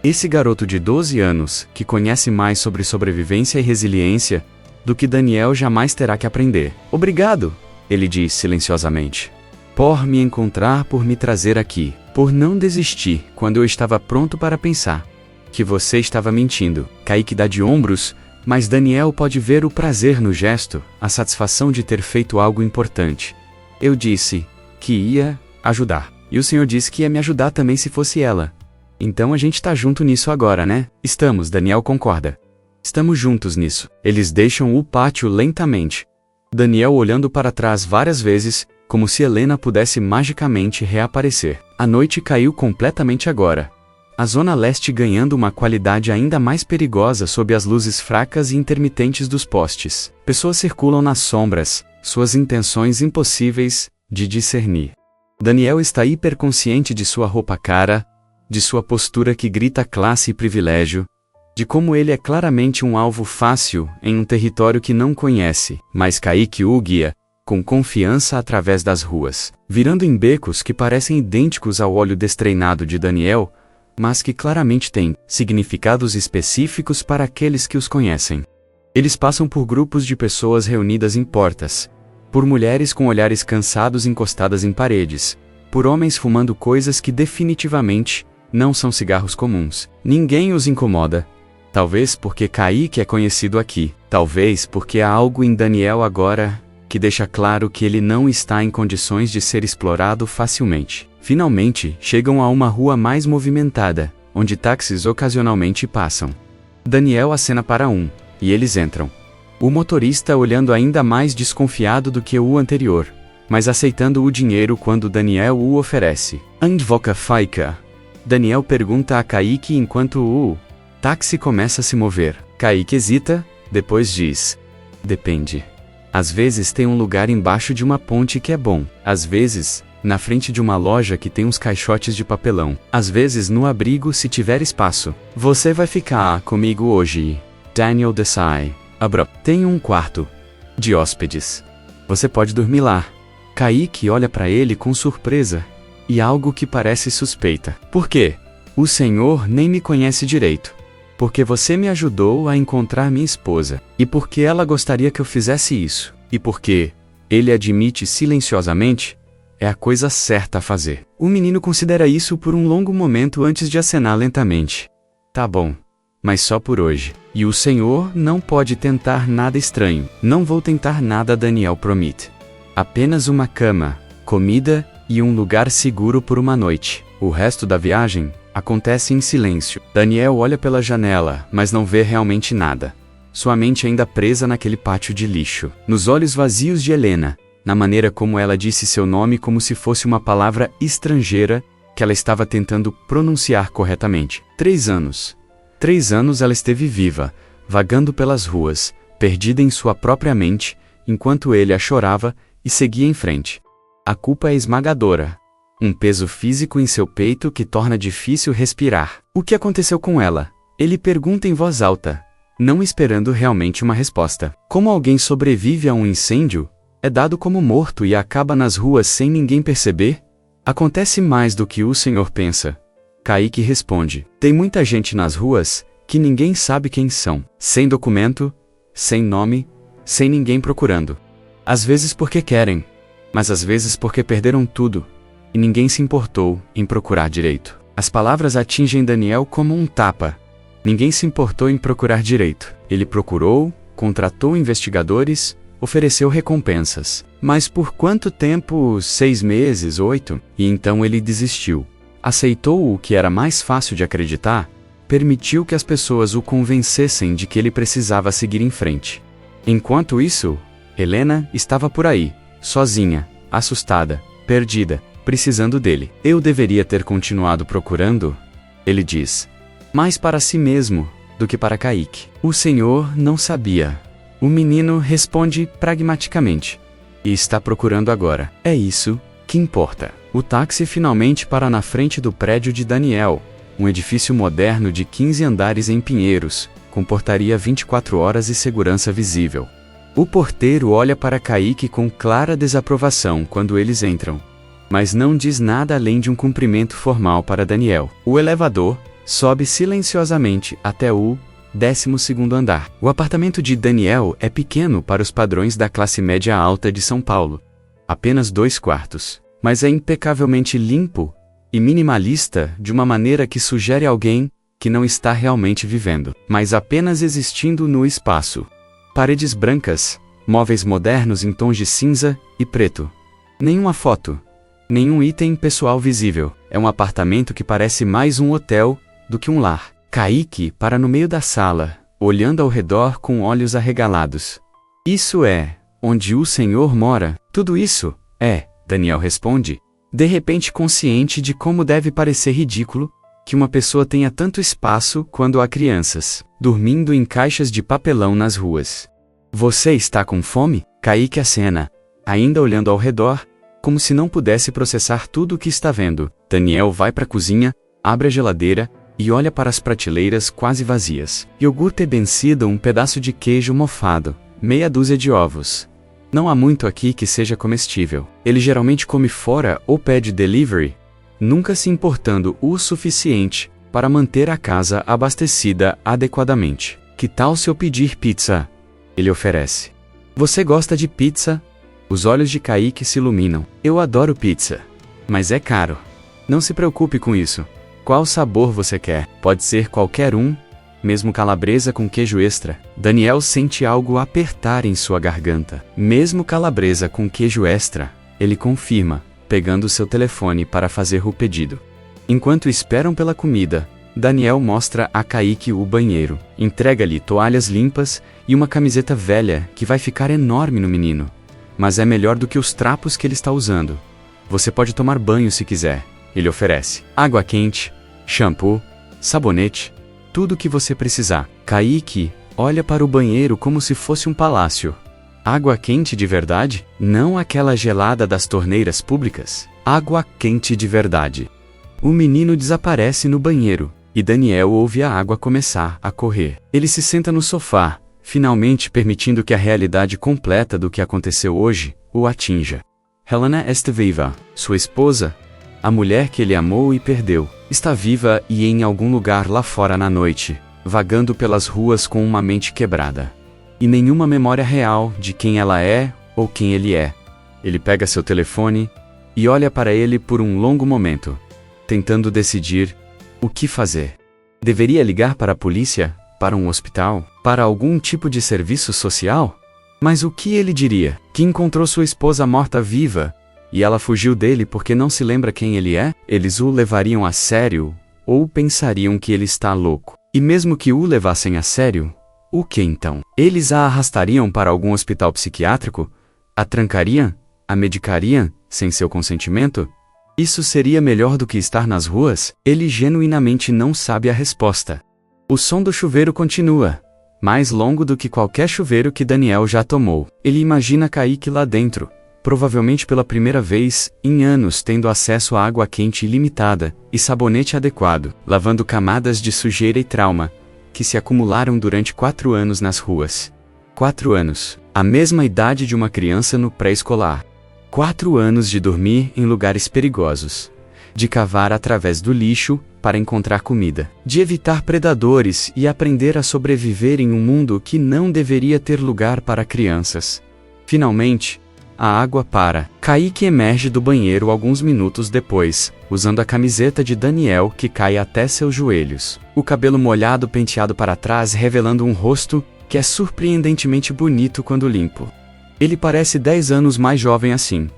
Esse garoto de 12 anos, que conhece mais sobre sobrevivência e resiliência do que Daniel jamais terá que aprender. Obrigado, ele diz silenciosamente. Por me encontrar, por me trazer aqui, por não desistir quando eu estava pronto para pensar que você estava mentindo. Kaique dá de ombros, mas Daniel pode ver o prazer no gesto, a satisfação de ter feito algo importante. Eu disse que ia ajudar. E o senhor disse que ia me ajudar também se fosse ela. Então a gente tá junto nisso agora, né? Estamos, Daniel concorda. Estamos juntos nisso. Eles deixam o pátio lentamente. Daniel olhando para trás várias vezes, como se Helena pudesse magicamente reaparecer. A noite caiu completamente agora. A zona leste ganhando uma qualidade ainda mais perigosa sob as luzes fracas e intermitentes dos postes. Pessoas circulam nas sombras, suas intenções impossíveis de discernir. Daniel está hiperconsciente de sua roupa cara, de sua postura que grita classe e privilégio, de como ele é claramente um alvo fácil em um território que não conhece, mas Kaique o guia, com confiança através das ruas, virando em becos que parecem idênticos ao olho destreinado de Daniel, mas que claramente têm significados específicos para aqueles que os conhecem. Eles passam por grupos de pessoas reunidas em portas, por mulheres com olhares cansados encostadas em paredes, por homens fumando coisas que definitivamente não são cigarros comuns. Ninguém os incomoda. Talvez porque Kaique é conhecido aqui, talvez porque há algo em Daniel agora que deixa claro que ele não está em condições de ser explorado facilmente. Finalmente, chegam a uma rua mais movimentada, onde táxis ocasionalmente passam. Daniel acena para um, e eles entram. O motorista olhando ainda mais desconfiado do que o anterior, mas aceitando o dinheiro quando Daniel o oferece. Andvoka Faika. Daniel pergunta a Kaique enquanto o táxi começa a se mover. Kaique hesita, depois diz: depende. Às vezes tem um lugar embaixo de uma ponte que é bom. Às vezes, na frente de uma loja que tem uns caixotes de papelão. Às vezes no abrigo se tiver espaço. Você vai ficar comigo hoje. Daniel Desai. Tenho um quarto de hóspedes. Você pode dormir lá. Kaique olha para ele com surpresa e algo que parece suspeita. Por quê? O senhor nem me conhece direito. Porque você me ajudou a encontrar minha esposa. E porque ela gostaria que eu fizesse isso. E porque ele admite silenciosamente, é a coisa certa a fazer. O menino considera isso por um longo momento antes de acenar lentamente. Tá bom. Mas só por hoje. E o senhor não pode tentar nada estranho. Não vou tentar nada, Daniel promete. Apenas uma cama, comida e um lugar seguro por uma noite. O resto da viagem acontece em silêncio. Daniel olha pela janela, mas não vê realmente nada. Sua mente ainda presa naquele pátio de lixo. Nos olhos vazios de Helena, na maneira como ela disse seu nome como se fosse uma palavra estrangeira que ela estava tentando pronunciar corretamente. 3 anos. 3 anos ela esteve viva, vagando pelas ruas, perdida em sua própria mente, enquanto ele a chorava e seguia em frente. A culpa é esmagadora. Um peso físico em seu peito que torna difícil respirar. O que aconteceu com ela? Ele pergunta em voz alta, não esperando realmente uma resposta. Como alguém sobrevive a um incêndio, é dado como morto e acaba nas ruas sem ninguém perceber? Acontece mais do que o senhor pensa. Kaique responde, tem muita gente nas ruas que ninguém sabe quem são. Sem documento, sem nome, sem ninguém procurando. Às vezes porque querem, mas às vezes porque perderam tudo, e ninguém se importou em procurar direito. As palavras atingem Daniel como um tapa. Ninguém se importou em procurar direito. Ele procurou, contratou investigadores, ofereceu recompensas. Mas por quanto tempo? 6 meses, 8? E então ele desistiu. Aceitou o que era mais fácil de acreditar, permitiu que as pessoas o convencessem de que ele precisava seguir em frente. Enquanto isso, Helena estava por aí, sozinha, assustada, perdida, precisando dele. Eu deveria ter continuado procurando, ele diz, mais para si mesmo do que para Kaique. O senhor não sabia. O menino responde pragmaticamente. E está procurando agora. É isso que importa. O táxi finalmente para na frente do prédio de Daniel, um edifício moderno de 15 andares em Pinheiros, com portaria 24 horas e segurança visível. O porteiro olha para Kaique com clara desaprovação quando eles entram, mas não diz nada além de um cumprimento formal para Daniel. O elevador sobe silenciosamente até o 12º andar. O apartamento de Daniel é pequeno para os padrões da classe média alta de São Paulo. Apenas 2 quartos. Mas é impecavelmente limpo e minimalista de uma maneira que sugere alguém que não está realmente vivendo, mas apenas existindo no espaço. Paredes brancas, móveis modernos em tons de cinza e preto. Nenhuma foto, nenhum item pessoal visível. É um apartamento que parece mais um hotel do que um lar. Kaique para no meio da sala, olhando ao redor com olhos arregalados. Isso é onde o senhor mora? Tudo isso? É, Daniel responde, de repente consciente de como deve parecer ridículo que uma pessoa tenha tanto espaço quando há crianças, dormindo em caixas de papelão nas ruas. Você está com fome? Kaique acena, ainda olhando ao redor, como se não pudesse processar tudo o que está vendo. Daniel vai para a cozinha, abre a geladeira e olha para as prateleiras quase vazias. Iogurte vencido, um pedaço de queijo mofado, meia dúzia de ovos. Não há muito aqui que seja comestível. Ele geralmente come fora ou pede delivery, nunca se importando o suficiente para manter a casa abastecida adequadamente. Que tal se eu pedir pizza? Ele oferece. Você gosta de pizza? Os olhos de Kaique se iluminam. Eu adoro pizza. Mas é caro. Não se preocupe com isso. Qual sabor você quer? Pode ser qualquer um, mesmo calabresa com queijo extra. Daniel sente algo apertar em sua garganta. Mesmo calabresa com queijo extra, ele confirma, pegando seu telefone para fazer o pedido. Enquanto esperam pela comida, Daniel mostra a Kaique o banheiro. Entrega-lhe toalhas limpas e uma camiseta velha que vai ficar enorme no menino. Mas é melhor do que os trapos que ele está usando. Você pode tomar banho se quiser, ele oferece. Água quente, shampoo, sabonete, tudo o que você precisar. Kaique olha para o banheiro como se fosse um palácio. Água quente de verdade? Não aquela gelada das torneiras públicas. Água quente de verdade. O menino desaparece no banheiro, e Daniel ouve a água começar a correr. Ele se senta no sofá, finalmente permitindo que a realidade completa do que aconteceu hoje o atinja. Helena está viva. Sua esposa, a mulher que ele amou e perdeu, está viva e em algum lugar lá fora na noite, vagando pelas ruas com uma mente quebrada. E nenhuma memória real de quem ela é ou quem ele é. Ele pega seu telefone e olha para ele por um longo momento, tentando decidir o que fazer. Deveria ligar para a polícia? Para um hospital? Para algum tipo de serviço social? Mas o que ele diria? Que encontrou sua esposa morta-viva e ela fugiu dele porque não se lembra quem ele é? Eles o levariam a sério ou pensariam que ele está louco? E mesmo que o levassem a sério, o que então? Eles a arrastariam para algum hospital psiquiátrico? A trancariam? A medicariam, sem seu consentimento? Isso seria melhor do que estar nas ruas? Ele genuinamente não sabe a resposta. O som do chuveiro continua, mais longo do que qualquer chuveiro que Daniel já tomou. Ele imagina Kaique lá dentro, provavelmente pela primeira vez em anos tendo acesso a água quente ilimitada e sabonete adequado, lavando camadas de sujeira e trauma, que se acumularam durante 4 anos nas ruas. 4 anos, a mesma idade de uma criança no pré-escolar. 4 anos de dormir em lugares perigosos, de cavar através do lixo para encontrar comida, de evitar predadores e aprender a sobreviver em um mundo que não deveria ter lugar para crianças. Finalmente, a água para. Kaique emerge do banheiro alguns minutos depois, usando a camiseta de Daniel que cai até seus joelhos. O cabelo molhado penteado para trás revelando um rosto que é surpreendentemente bonito quando limpo. Ele parece 10 anos mais jovem assim,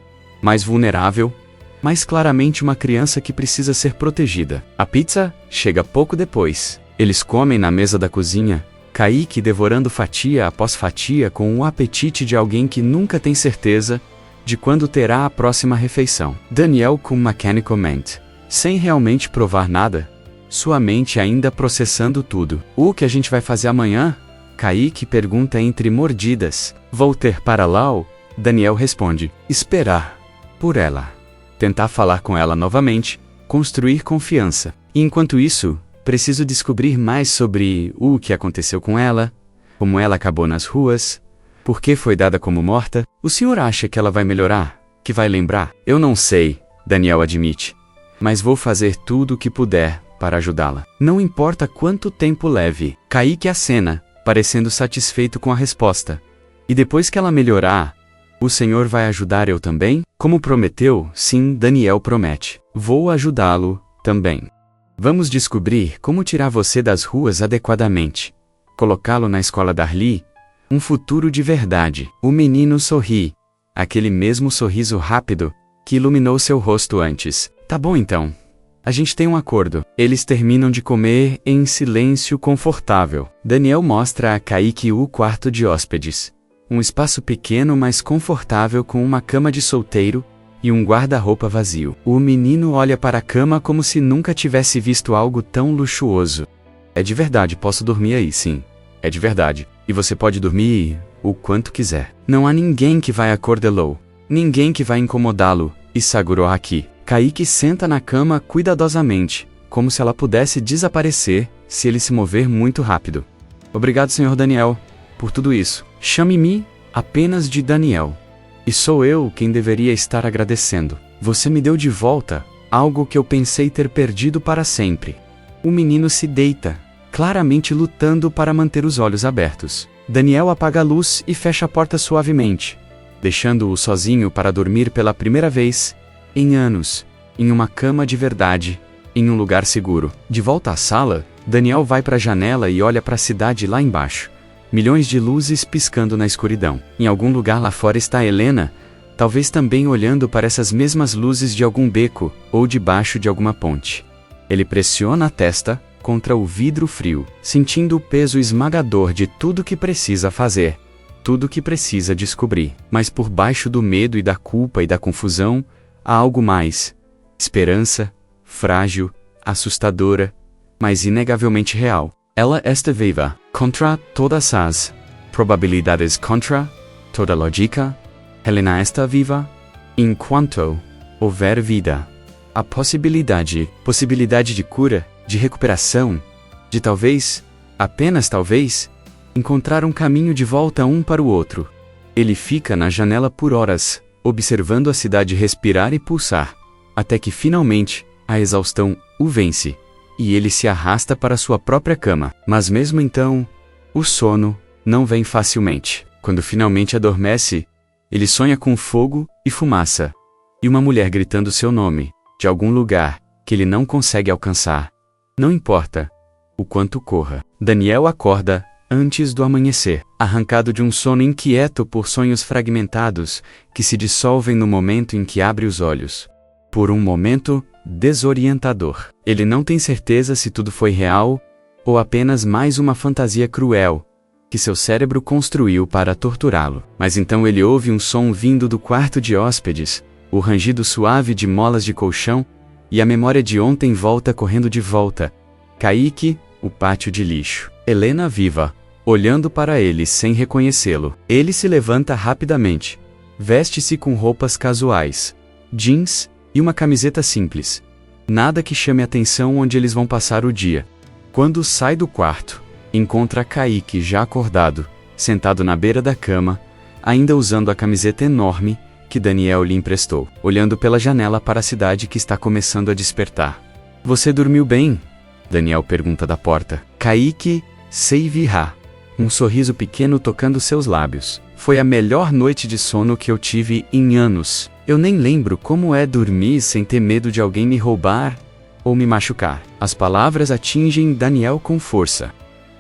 mais vulnerável, mas claramente uma criança que precisa ser protegida. A pizza chega pouco depois. Eles comem na mesa da cozinha, Kaique devorando fatia após fatia com o apetite de alguém que nunca tem certeza de quando terá a próxima refeição. Daniel com Mechanical Ment, sem realmente provar nada, sua mente ainda processando tudo. O que a gente vai fazer amanhã? Kaique pergunta entre mordidas. Vou ter para Lau? Daniel responde, esperar por ela. Tentar falar com ela novamente, construir confiança. E enquanto isso, preciso descobrir mais sobre o que aconteceu com ela, como ela acabou nas ruas, por que foi dada como morta. O senhor acha que ela vai melhorar? Que vai lembrar? Eu não sei, Daniel admite, mas vou fazer tudo o que puder para ajudá-la. Não importa quanto tempo leve. Kaique acena, parecendo satisfeito com a resposta. E depois que ela melhorar, o senhor vai ajudar eu também? Como prometeu, sim, Daniel promete. Vou ajudá-lo também. Vamos descobrir como tirar você das ruas adequadamente. Colocá-lo na escola Darli, um futuro de verdade. O menino sorri. Aquele mesmo sorriso rápido que iluminou seu rosto antes. Tá bom então. A gente tem um acordo. Eles terminam de comer em silêncio confortável. Daniel mostra a Kaique o quarto de hóspedes. Um espaço pequeno mas confortável com uma cama de solteiro e um guarda-roupa vazio. O menino olha para a cama como se nunca tivesse visto algo tão luxuoso. É de verdade, posso dormir aí, sim. É de verdade. E você pode dormir o quanto quiser. Não há ninguém que vai acordá-lo. Ninguém que vai incomodá-lo. E Saguro aqui. Kaique senta na cama cuidadosamente, como se ela pudesse desaparecer se ele se mover muito rápido. Obrigado, Sr. Daniel, por tudo isso. Chame-me apenas de Daniel. E sou eu quem deveria estar agradecendo. Você me deu de volta algo que eu pensei ter perdido para sempre. O menino se deita, claramente lutando para manter os olhos abertos. Daniel apaga a luz e fecha a porta suavemente, deixando-o sozinho para dormir pela primeira vez em anos, em uma cama de verdade, em um lugar seguro. De volta à sala, Daniel vai para a janela e olha para a cidade lá embaixo. Milhões de luzes piscando na escuridão. Em algum lugar lá fora está Helena, talvez também olhando para essas mesmas luzes de algum beco ou debaixo de alguma ponte. Ele pressiona a testa contra o vidro frio, sentindo o peso esmagador de tudo que precisa fazer, tudo que precisa descobrir. Mas por baixo do medo e da culpa e da confusão, há algo mais. Esperança, frágil, assustadora, mas inegavelmente real. Ela está viva, contra todas as probabilidades, contra toda lógica. Helena está viva, enquanto houver vida. A possibilidade de cura, de recuperação, de talvez, apenas talvez, encontrar um caminho de volta um para o outro. Ele fica na janela por horas, observando a cidade respirar e pulsar, até que finalmente, a exaustão o vence, e ele se arrasta para sua própria cama. Mas mesmo então, o sono não vem facilmente. Quando finalmente adormece, ele sonha com fogo e fumaça, e uma mulher gritando seu nome, de algum lugar, que ele não consegue alcançar. Não importa o quanto corra. Daniel acorda antes do amanhecer, arrancado de um sono inquieto por sonhos fragmentados, que se dissolvem no momento em que abre os olhos. Por um momento, desorientador. Ele não tem certeza se tudo foi real, ou apenas mais uma fantasia cruel, que seu cérebro construiu para torturá-lo. Mas então ele ouve um som vindo do quarto de hóspedes, o rangido suave de molas de colchão, e a memória de ontem volta correndo de volta. Kaique, o pátio de lixo. Helena viva, olhando para ele sem reconhecê-lo. Ele se levanta rapidamente. Veste-se com roupas casuais, jeans e uma camiseta simples. Nada que chame atenção onde eles vão passar o dia. Quando sai do quarto, encontra Kaique já acordado, sentado na beira da cama, ainda usando a camiseta enorme que Daniel lhe emprestou, olhando pela janela para a cidade que está começando a despertar. Você dormiu bem? Daniel pergunta da porta. Kaique Seivirá, um sorriso pequeno tocando seus lábios. Foi a melhor noite de sono que eu tive em anos. Eu nem lembro como é dormir sem ter medo de alguém me roubar ou me machucar. As palavras atingem Daniel com força.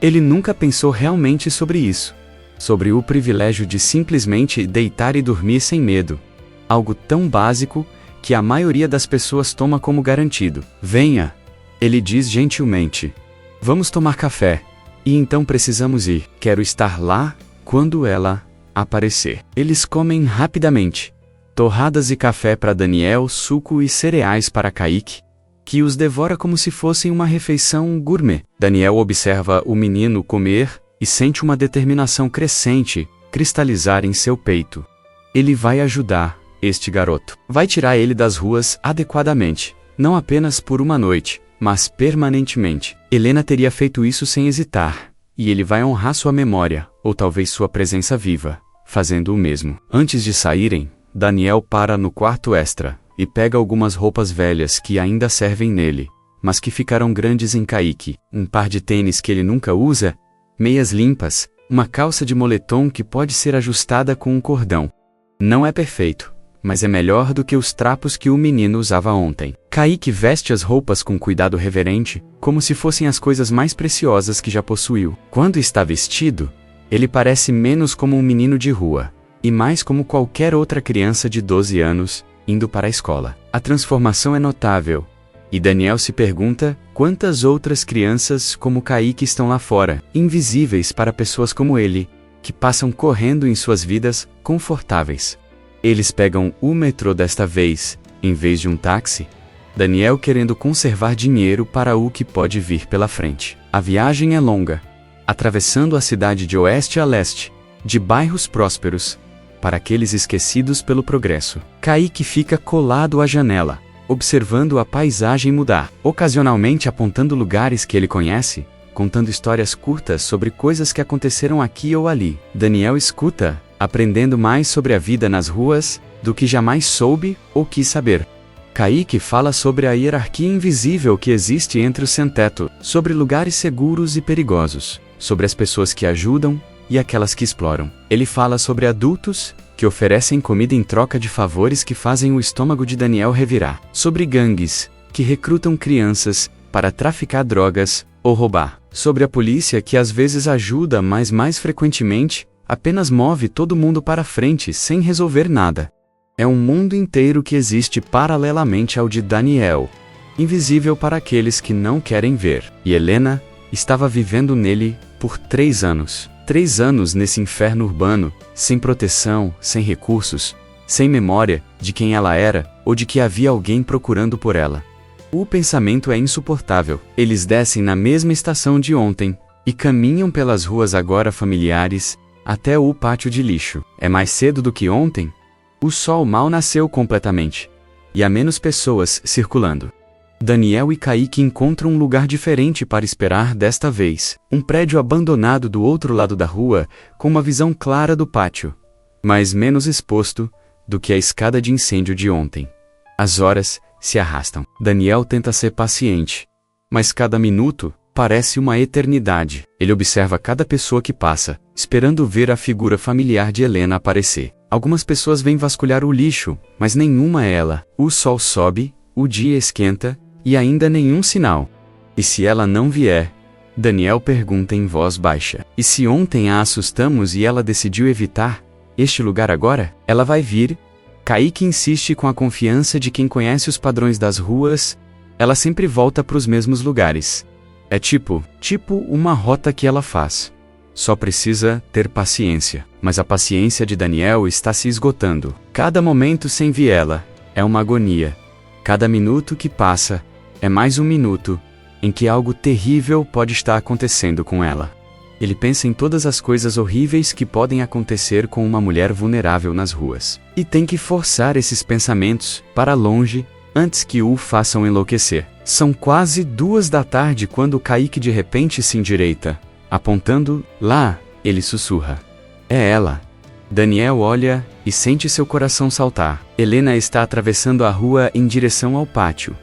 Ele nunca pensou realmente sobre isso. Sobre o privilégio de simplesmente deitar e dormir sem medo. Algo tão básico que a maioria das pessoas toma como garantido. Venha, ele diz gentilmente. Vamos tomar café. E então precisamos ir. Quero estar lá quando ela aparecer. Eles comem rapidamente. Torradas e café para Daniel, suco e cereais para Kaique, que os devora como se fossem uma refeição gourmet. Daniel observa o menino comer e sente uma determinação crescente cristalizar em seu peito. Ele vai ajudar este garoto. Vai tirar ele das ruas adequadamente, não apenas por uma noite, mas permanentemente. Helena teria feito isso sem hesitar, e ele vai honrar sua memória, ou talvez sua presença viva, fazendo o mesmo. Antes de saírem, Daniel para no quarto extra e pega algumas roupas velhas que ainda servem nele, mas que ficaram grandes em Kaique, um par de tênis que ele nunca usa, meias limpas, uma calça de moletom que pode ser ajustada com um cordão. Não é perfeito, mas é melhor do que os trapos que o menino usava ontem. Kaique veste as roupas com cuidado reverente, como se fossem as coisas mais preciosas que já possuiu. Quando está vestido, ele parece menos como um menino de rua, e mais como qualquer outra criança de 12 anos, indo para a escola. A transformação é notável, e Daniel se pergunta quantas outras crianças como Kaique estão lá fora, invisíveis para pessoas como ele, que passam correndo em suas vidas confortáveis. Eles pegam o metrô desta vez, em vez de um táxi, Daniel querendo conservar dinheiro para o que pode vir pela frente. A viagem é longa, atravessando a cidade de oeste a leste, de bairros prósperos, para aqueles esquecidos pelo progresso. Kaique fica colado à janela, observando a paisagem mudar, ocasionalmente apontando lugares que ele conhece, contando histórias curtas sobre coisas que aconteceram aqui ou ali. Daniel escuta, aprendendo mais sobre a vida nas ruas do que jamais soube ou quis saber. Kaique fala sobre a hierarquia invisível que existe entre os sem-teto, sobre lugares seguros e perigosos, sobre as pessoas que ajudam e aquelas que exploram. Ele fala sobre adultos que oferecem comida em troca de favores que fazem o estômago de Daniel revirar, sobre gangues que recrutam crianças para traficar drogas ou roubar, sobre a polícia que às vezes ajuda, mas mais frequentemente apenas move todo mundo para frente sem resolver nada. É um mundo inteiro que existe paralelamente ao de Daniel, invisível para aqueles que não querem ver. E Helena estava vivendo nele por 3 anos. 3 anos nesse inferno urbano, sem proteção, sem recursos, sem memória de quem ela era ou de que havia alguém procurando por ela. O pensamento é insuportável. Eles descem na mesma estação de ontem e caminham pelas ruas agora familiares até o pátio de lixo. É mais cedo do que ontem? O sol mal nasceu completamente, e há menos pessoas circulando. Daniel e Kaique encontram um lugar diferente para esperar desta vez. Um prédio abandonado do outro lado da rua, com uma visão clara do pátio, mas menos exposto do que a escada de incêndio de ontem. As horas se arrastam. Daniel tenta ser paciente, mas cada minuto parece uma eternidade. Ele observa cada pessoa que passa, esperando ver a figura familiar de Helena aparecer. Algumas pessoas vêm vasculhar o lixo, mas nenhuma é ela. O sol sobe, o dia esquenta, e ainda nenhum sinal. E se ela não vier? Daniel pergunta em voz baixa. E se ontem a assustamos e ela decidiu evitar este lugar agora? Ela vai vir. Kaique insiste com a confiança de quem conhece os padrões das ruas. Ela sempre volta para os mesmos lugares. É tipo uma rota que ela faz. Só precisa ter paciência. Mas a paciência de Daniel está se esgotando. Cada momento sem Viela é uma agonia. Cada minuto que passa é mais um minuto em que algo terrível pode estar acontecendo com ela. Ele pensa em todas as coisas horríveis que podem acontecer com uma mulher vulnerável nas ruas. E tem que forçar esses pensamentos para longe antes que o façam enlouquecer. São quase 2 da tarde quando Kaique de repente se endireita, Apontando lá, ele sussurra: é ela. Daniel olha e sente seu coração saltar. Helena está atravessando a rua em direção ao pátio,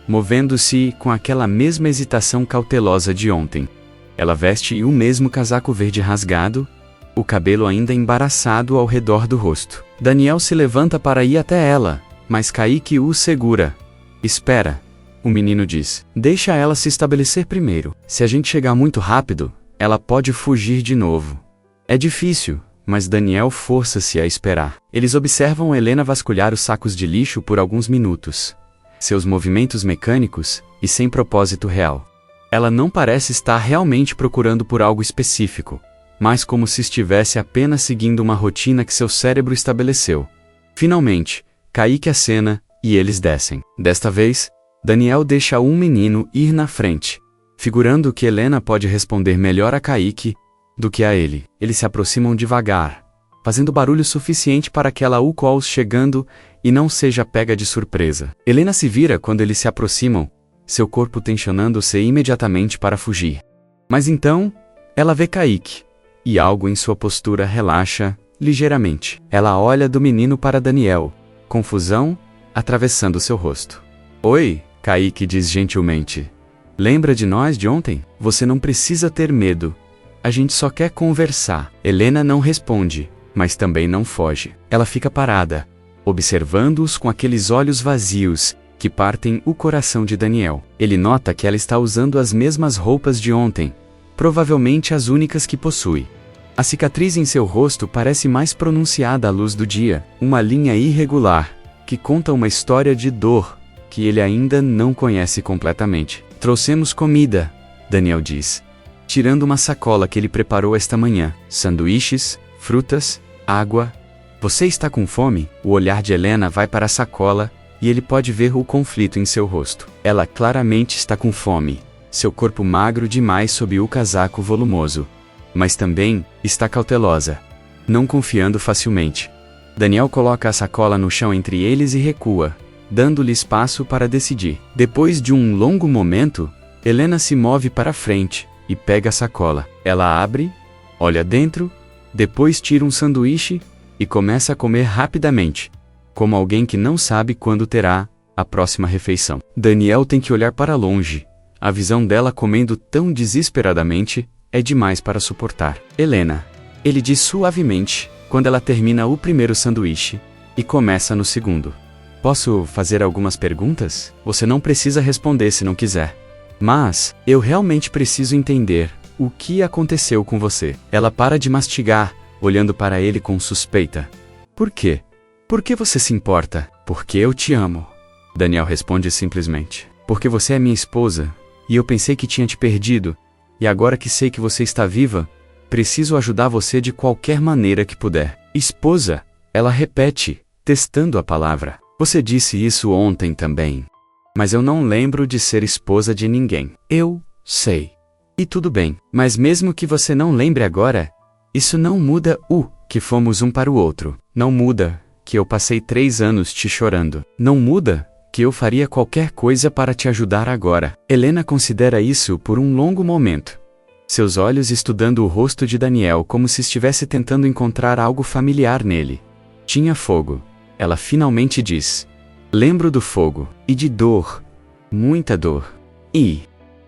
movendo-se com aquela mesma hesitação cautelosa de ontem. Ela veste o mesmo casaco verde rasgado, o cabelo ainda embaraçado ao redor do rosto. Daniel se levanta para ir até ela, mas Kaique o segura. Espera, o menino diz. Deixa ela se estabelecer primeiro. Se a gente chegar muito rápido, ela pode fugir de novo. É difícil, mas Daniel força-se a esperar. Eles observam Helena vasculhar os sacos de lixo por alguns minutos. Seus movimentos mecânicos e sem propósito real. Ela não parece estar realmente procurando por algo específico, mas como se estivesse apenas seguindo uma rotina que seu cérebro estabeleceu. Finalmente, Kaique acena e eles descem. Desta vez, Daniel deixa um menino ir na frente, figurando que Helena pode responder melhor a Kaique do que a ele. Eles se aproximam devagar, fazendo barulho suficiente para que ela o call chegando e não seja pega de surpresa. Helena se vira quando eles se aproximam, seu corpo tensionando-se imediatamente para fugir. Mas então, ela vê Kaique, e algo em sua postura relaxa ligeiramente. Ela olha do menino para Daniel, confusão atravessando seu rosto. Oi, Kaique diz gentilmente. Lembra de nós de ontem? Você não precisa ter medo. A gente só quer conversar. Helena não responde, mas também não foge. Ela fica parada, observando-os com aqueles olhos vazios que partem o coração de Daniel. Ele nota que ela está usando as mesmas roupas de ontem, provavelmente as únicas que possui. A cicatriz em seu rosto parece mais pronunciada à luz do dia, uma linha irregular, que conta uma história de dor que ele ainda não conhece completamente. Trouxemos comida, Daniel diz, tirando uma sacola que ele preparou esta manhã. Sanduíches, frutas, água. Você está com fome? O olhar de Helena vai para a sacola, e ele pode ver o conflito em seu rosto. Ela claramente está com fome, seu corpo magro demais sob o casaco volumoso. Mas também está cautelosa, não confiando facilmente. Daniel coloca a sacola no chão entre eles e recua, dando-lhe espaço para decidir. Depois de um longo momento, Helena se move para frente e pega a sacola. Ela abre, olha dentro, depois tira um sanduíche e começa a comer rapidamente, como alguém que não sabe quando terá a próxima refeição. Daniel tem que olhar para longe. A visão dela comendo tão desesperadamente é demais para suportar. Helena, ele diz suavemente, quando ela termina o primeiro sanduíche e começa no segundo. Posso fazer algumas perguntas? Você não precisa responder se não quiser. Mas, eu realmente preciso entender o que aconteceu com você. Ela para de mastigar, olhando para ele com suspeita. Por quê? Por que você se importa? Porque eu te amo. Daniel responde simplesmente. Porque você é minha esposa, e eu pensei que tinha te perdido, e agora que sei que você está viva, preciso ajudar você de qualquer maneira que puder. Esposa, ela repete, testando a palavra. Você disse isso ontem também. Mas eu não lembro de ser esposa de ninguém. Eu sei. E tudo bem. Mas mesmo que você não lembre agora, isso não muda o que fomos um para o outro. Não muda que eu passei 3 anos te chorando. Não muda que eu faria qualquer coisa para te ajudar agora. Helena considera isso por um longo momento. Seus olhos estudando o rosto de Daniel como se estivesse tentando encontrar algo familiar nele. Tinha fogo. Ela finalmente diz. Lembro do fogo. E de dor. Muita dor. E...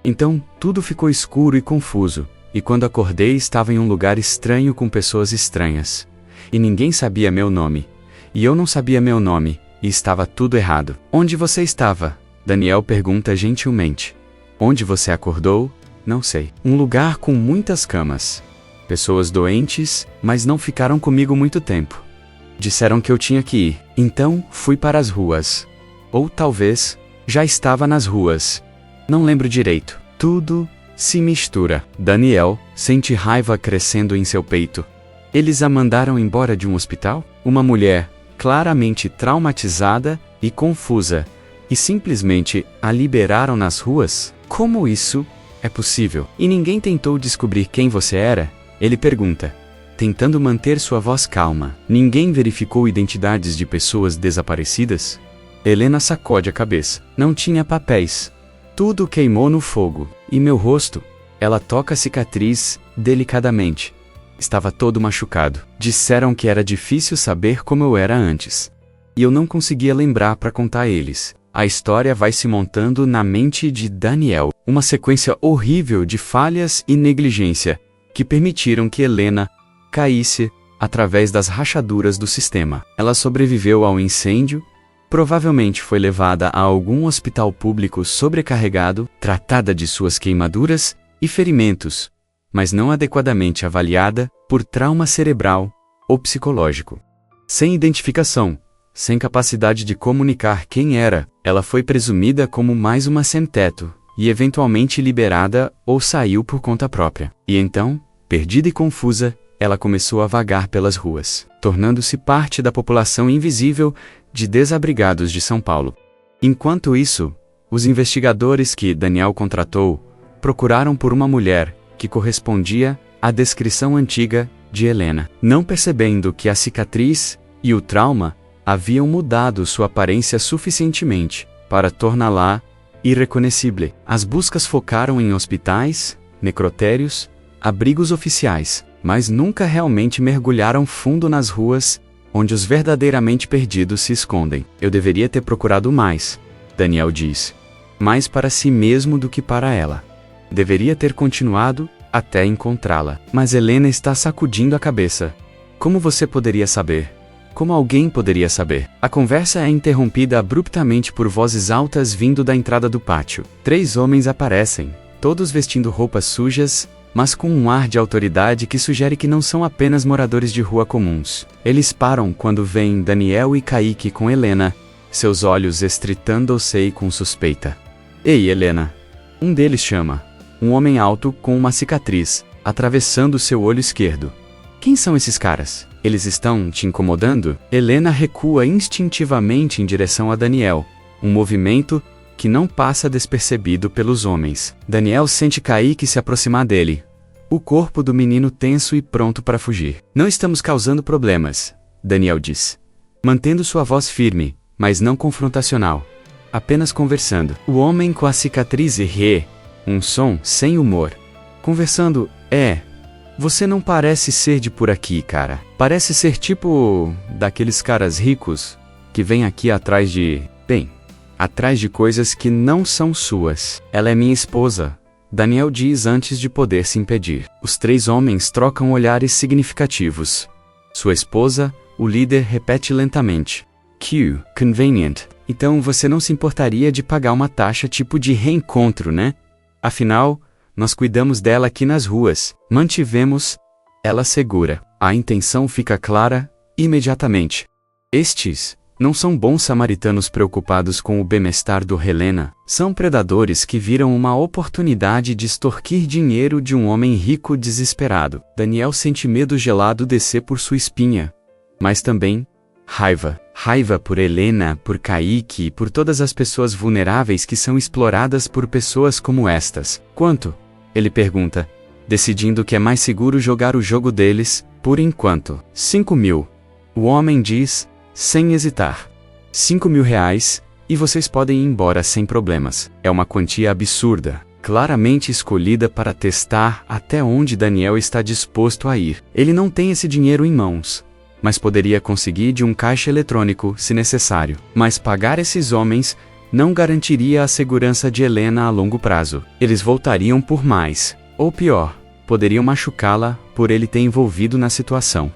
Então, tudo ficou escuro e confuso, e quando acordei estava em um lugar estranho com pessoas estranhas. E ninguém sabia meu nome. E eu não sabia meu nome, e estava tudo errado. Onde você estava? Daniel pergunta gentilmente. Onde você acordou? Não sei. Um lugar com muitas camas. Pessoas doentes, mas não ficaram comigo muito tempo. Disseram que eu tinha que ir. Então, fui para as ruas. Ou talvez, já estava nas ruas. Não lembro direito. Tudo se mistura. Daniel sente raiva crescendo em seu peito. Eles a mandaram embora de um hospital? Uma mulher, claramente traumatizada e confusa, e simplesmente a liberaram nas ruas? Como isso é possível? E ninguém tentou descobrir quem você era? Ele pergunta, tentando manter sua voz calma. Ninguém verificou identidades de pessoas desaparecidas? Helena sacode a cabeça. Não tinha papéis. Tudo queimou no fogo. E meu rosto? Ela toca a cicatriz delicadamente. Estava todo machucado. Disseram que era difícil saber como eu era antes. E eu não conseguia lembrar para contar a eles. A história vai se montando na mente de Daniel. Uma sequência horrível de falhas e negligência que permitiram que Helena caísse através das rachaduras do sistema. Ela sobreviveu ao incêndio, provavelmente foi levada a algum hospital público sobrecarregado, tratada de suas queimaduras e ferimentos, mas não adequadamente avaliada por trauma cerebral ou psicológico. Sem identificação, sem capacidade de comunicar quem era, ela foi presumida como mais uma sem-teto e eventualmente liberada ou saiu por conta própria. E então, perdida e confusa, ela começou a vagar pelas ruas, tornando-se parte da população invisível de desabrigados de São Paulo. Enquanto isso, os investigadores que Daniel contratou procuraram por uma mulher que correspondia à descrição antiga de Helena, não percebendo que a cicatriz e o trauma haviam mudado sua aparência suficientemente para torná-la irreconhecível. As buscas focaram em hospitais, necrotérios, abrigos oficiais, mas nunca realmente mergulharam fundo nas ruas, onde os verdadeiramente perdidos se escondem. Eu deveria ter procurado mais, Daniel diz. Mais para si mesmo do que para ela. Deveria ter continuado até encontrá-la. Mas Helena está sacudindo a cabeça. Como você poderia saber? Como alguém poderia saber? A conversa é interrompida abruptamente por vozes altas vindo da entrada do pátio. 3 homens aparecem, todos vestindo roupas sujas, mas com um ar de autoridade que sugere que não são apenas moradores de rua comuns. Eles param quando veem Daniel e Kaique com Helena, seus olhos estritando-se com suspeita. Ei, Helena! Um deles chama. Um homem alto com uma cicatriz, atravessando seu olho esquerdo. Quem são esses caras? Eles estão te incomodando? Helena recua instintivamente em direção a Daniel, um movimento que não passa despercebido pelos homens. Daniel sente Kaique se aproximar dele. O corpo do menino tenso e pronto para fugir. Não estamos causando problemas, Daniel diz, mantendo sua voz firme, mas não confrontacional. Apenas conversando. O homem com a cicatriz ri, um som sem humor. Conversando, você não parece ser de por aqui, cara. Parece ser tipo daqueles caras ricos que vêm aqui atrás de coisas que não são suas. Ela é minha esposa, Daniel diz antes de poder se impedir. Os 3 homens trocam olhares significativos. Sua esposa, o líder repete lentamente. Convenient. Então você não se importaria de pagar uma taxa tipo de reencontro, né? Afinal, nós cuidamos dela aqui nas ruas. Mantivemos ela segura. A intenção fica clara imediatamente. Estes não são bons samaritanos preocupados com o bem-estar do Helena. São predadores que viram uma oportunidade de extorquir dinheiro de um homem rico desesperado. Daniel sente medo gelado descer por sua espinha. Mas também raiva. Raiva por Helena, por Kaique e por todas as pessoas vulneráveis que são exploradas por pessoas como estas. Quanto? Ele pergunta, decidindo que é mais seguro jogar o jogo deles, por enquanto. 5.000. O homem diz, sem hesitar. 5.000 reais, e vocês podem ir embora sem problemas. É uma quantia absurda, claramente escolhida para testar até onde Daniel está disposto a ir. Ele não tem esse dinheiro em mãos, mas poderia conseguir de um caixa eletrônico se necessário. Mas pagar esses homens não garantiria a segurança de Helena a longo prazo. Eles voltariam por mais, ou pior, poderiam machucá-la por ele ter envolvido na situação.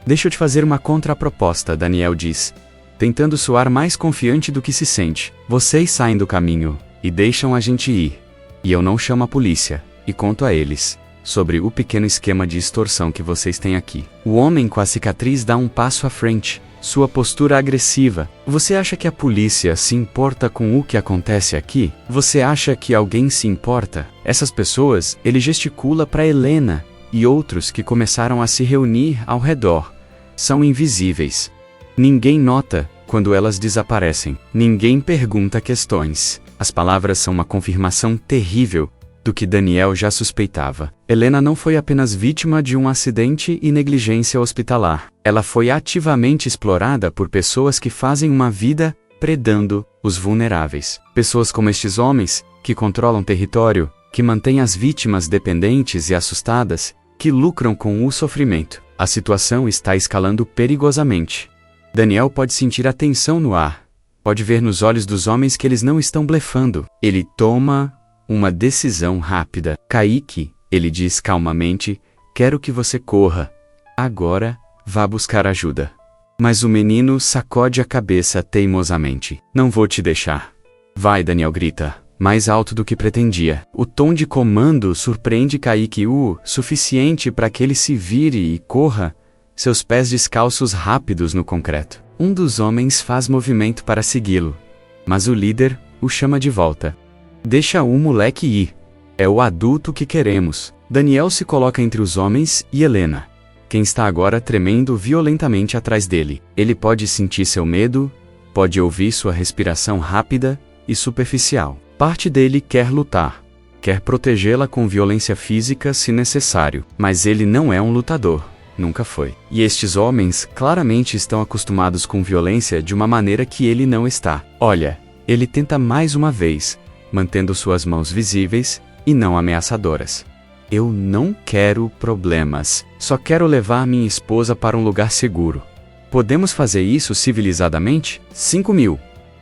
Deixa eu te fazer uma contraproposta, Daniel diz, tentando soar mais confiante do que se sente. Vocês saem do caminho e deixam a gente ir. E eu não chamo a polícia e conto a eles sobre o pequeno esquema de extorsão que vocês têm aqui. O homem com a cicatriz dá um passo à frente, sua postura agressiva. Você acha que a polícia se importa com o que acontece aqui? Você acha que alguém se importa? Essas pessoas, ele gesticula para Helena e outros que começaram a se reunir ao redor, são invisíveis. Ninguém nota quando elas desaparecem. Ninguém pergunta questões. As palavras são uma confirmação terrível do que Daniel já suspeitava. Helena não foi apenas vítima de um acidente e negligência hospitalar. Ela foi ativamente explorada por pessoas que fazem uma vida predando os vulneráveis. Pessoas como estes homens, que controlam território, que mantém as vítimas dependentes e assustadas, que lucram com o sofrimento. A situação está escalando perigosamente. Daniel pode sentir a tensão no ar. Pode ver nos olhos dos homens que eles não estão blefando. Ele toma uma decisão rápida. Kaique, ele diz calmamente, quero que você corra. Agora, vá buscar ajuda. Mas o menino sacode a cabeça teimosamente. Não vou te deixar. Vai, Daniel grita, mais alto do que pretendia. O tom de comando surpreende Kaique o suficiente para que ele se vire e corra, seus pés descalços rápidos no concreto. Um dos homens faz movimento para segui-lo, mas o líder o chama de volta. Deixa o moleque ir. É o adulto que queremos. Daniel se coloca entre os homens e Helena, quem está agora tremendo violentamente atrás dele. Ele pode sentir seu medo, pode ouvir sua respiração rápida e superficial. Parte dele quer lutar, quer protegê-la com violência física se necessário, mas ele não é um lutador. Nunca foi. E estes homens claramente estão acostumados com violência de uma maneira que ele não está. Olha, ele tenta mais uma vez, mantendo suas mãos visíveis e não ameaçadoras. Eu não quero problemas. Só quero levar minha esposa para um lugar seguro. Podemos fazer isso civilizadamente? 5.000.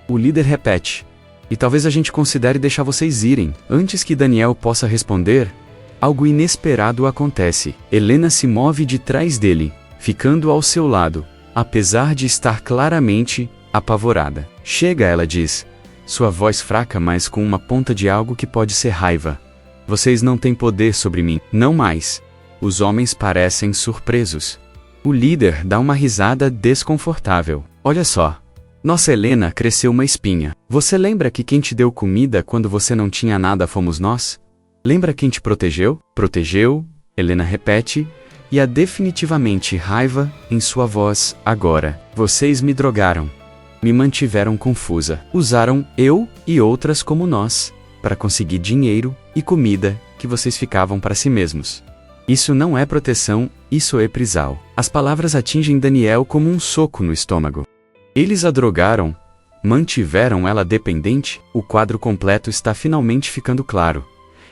O líder repete. E talvez a gente considere deixar vocês irem. Antes que Daniel possa responder, algo inesperado acontece. Helena se move de trás dele, ficando ao seu lado, apesar de estar claramente apavorada. Chega, ela diz, sua voz fraca, mas com uma ponta de algo que pode ser raiva. Vocês não têm poder sobre mim, não mais. Os homens parecem surpresos. O líder dá uma risada desconfortável. Olha só. Nossa Helena cresceu uma espinha. Você lembra que quem te deu comida quando você não tinha nada fomos nós? Lembra quem te protegeu? Protegeu, Helena repete, e há definitivamente raiva em sua voz agora. Vocês me drogaram. Me mantiveram confusa. Usaram eu e outras como nós para conseguir dinheiro e comida que vocês ficavam para si mesmos. Isso não é proteção, isso é prisão. As palavras atingem Daniel como um soco no estômago. Eles a drogaram, mantiveram ela dependente. O quadro completo está finalmente ficando claro.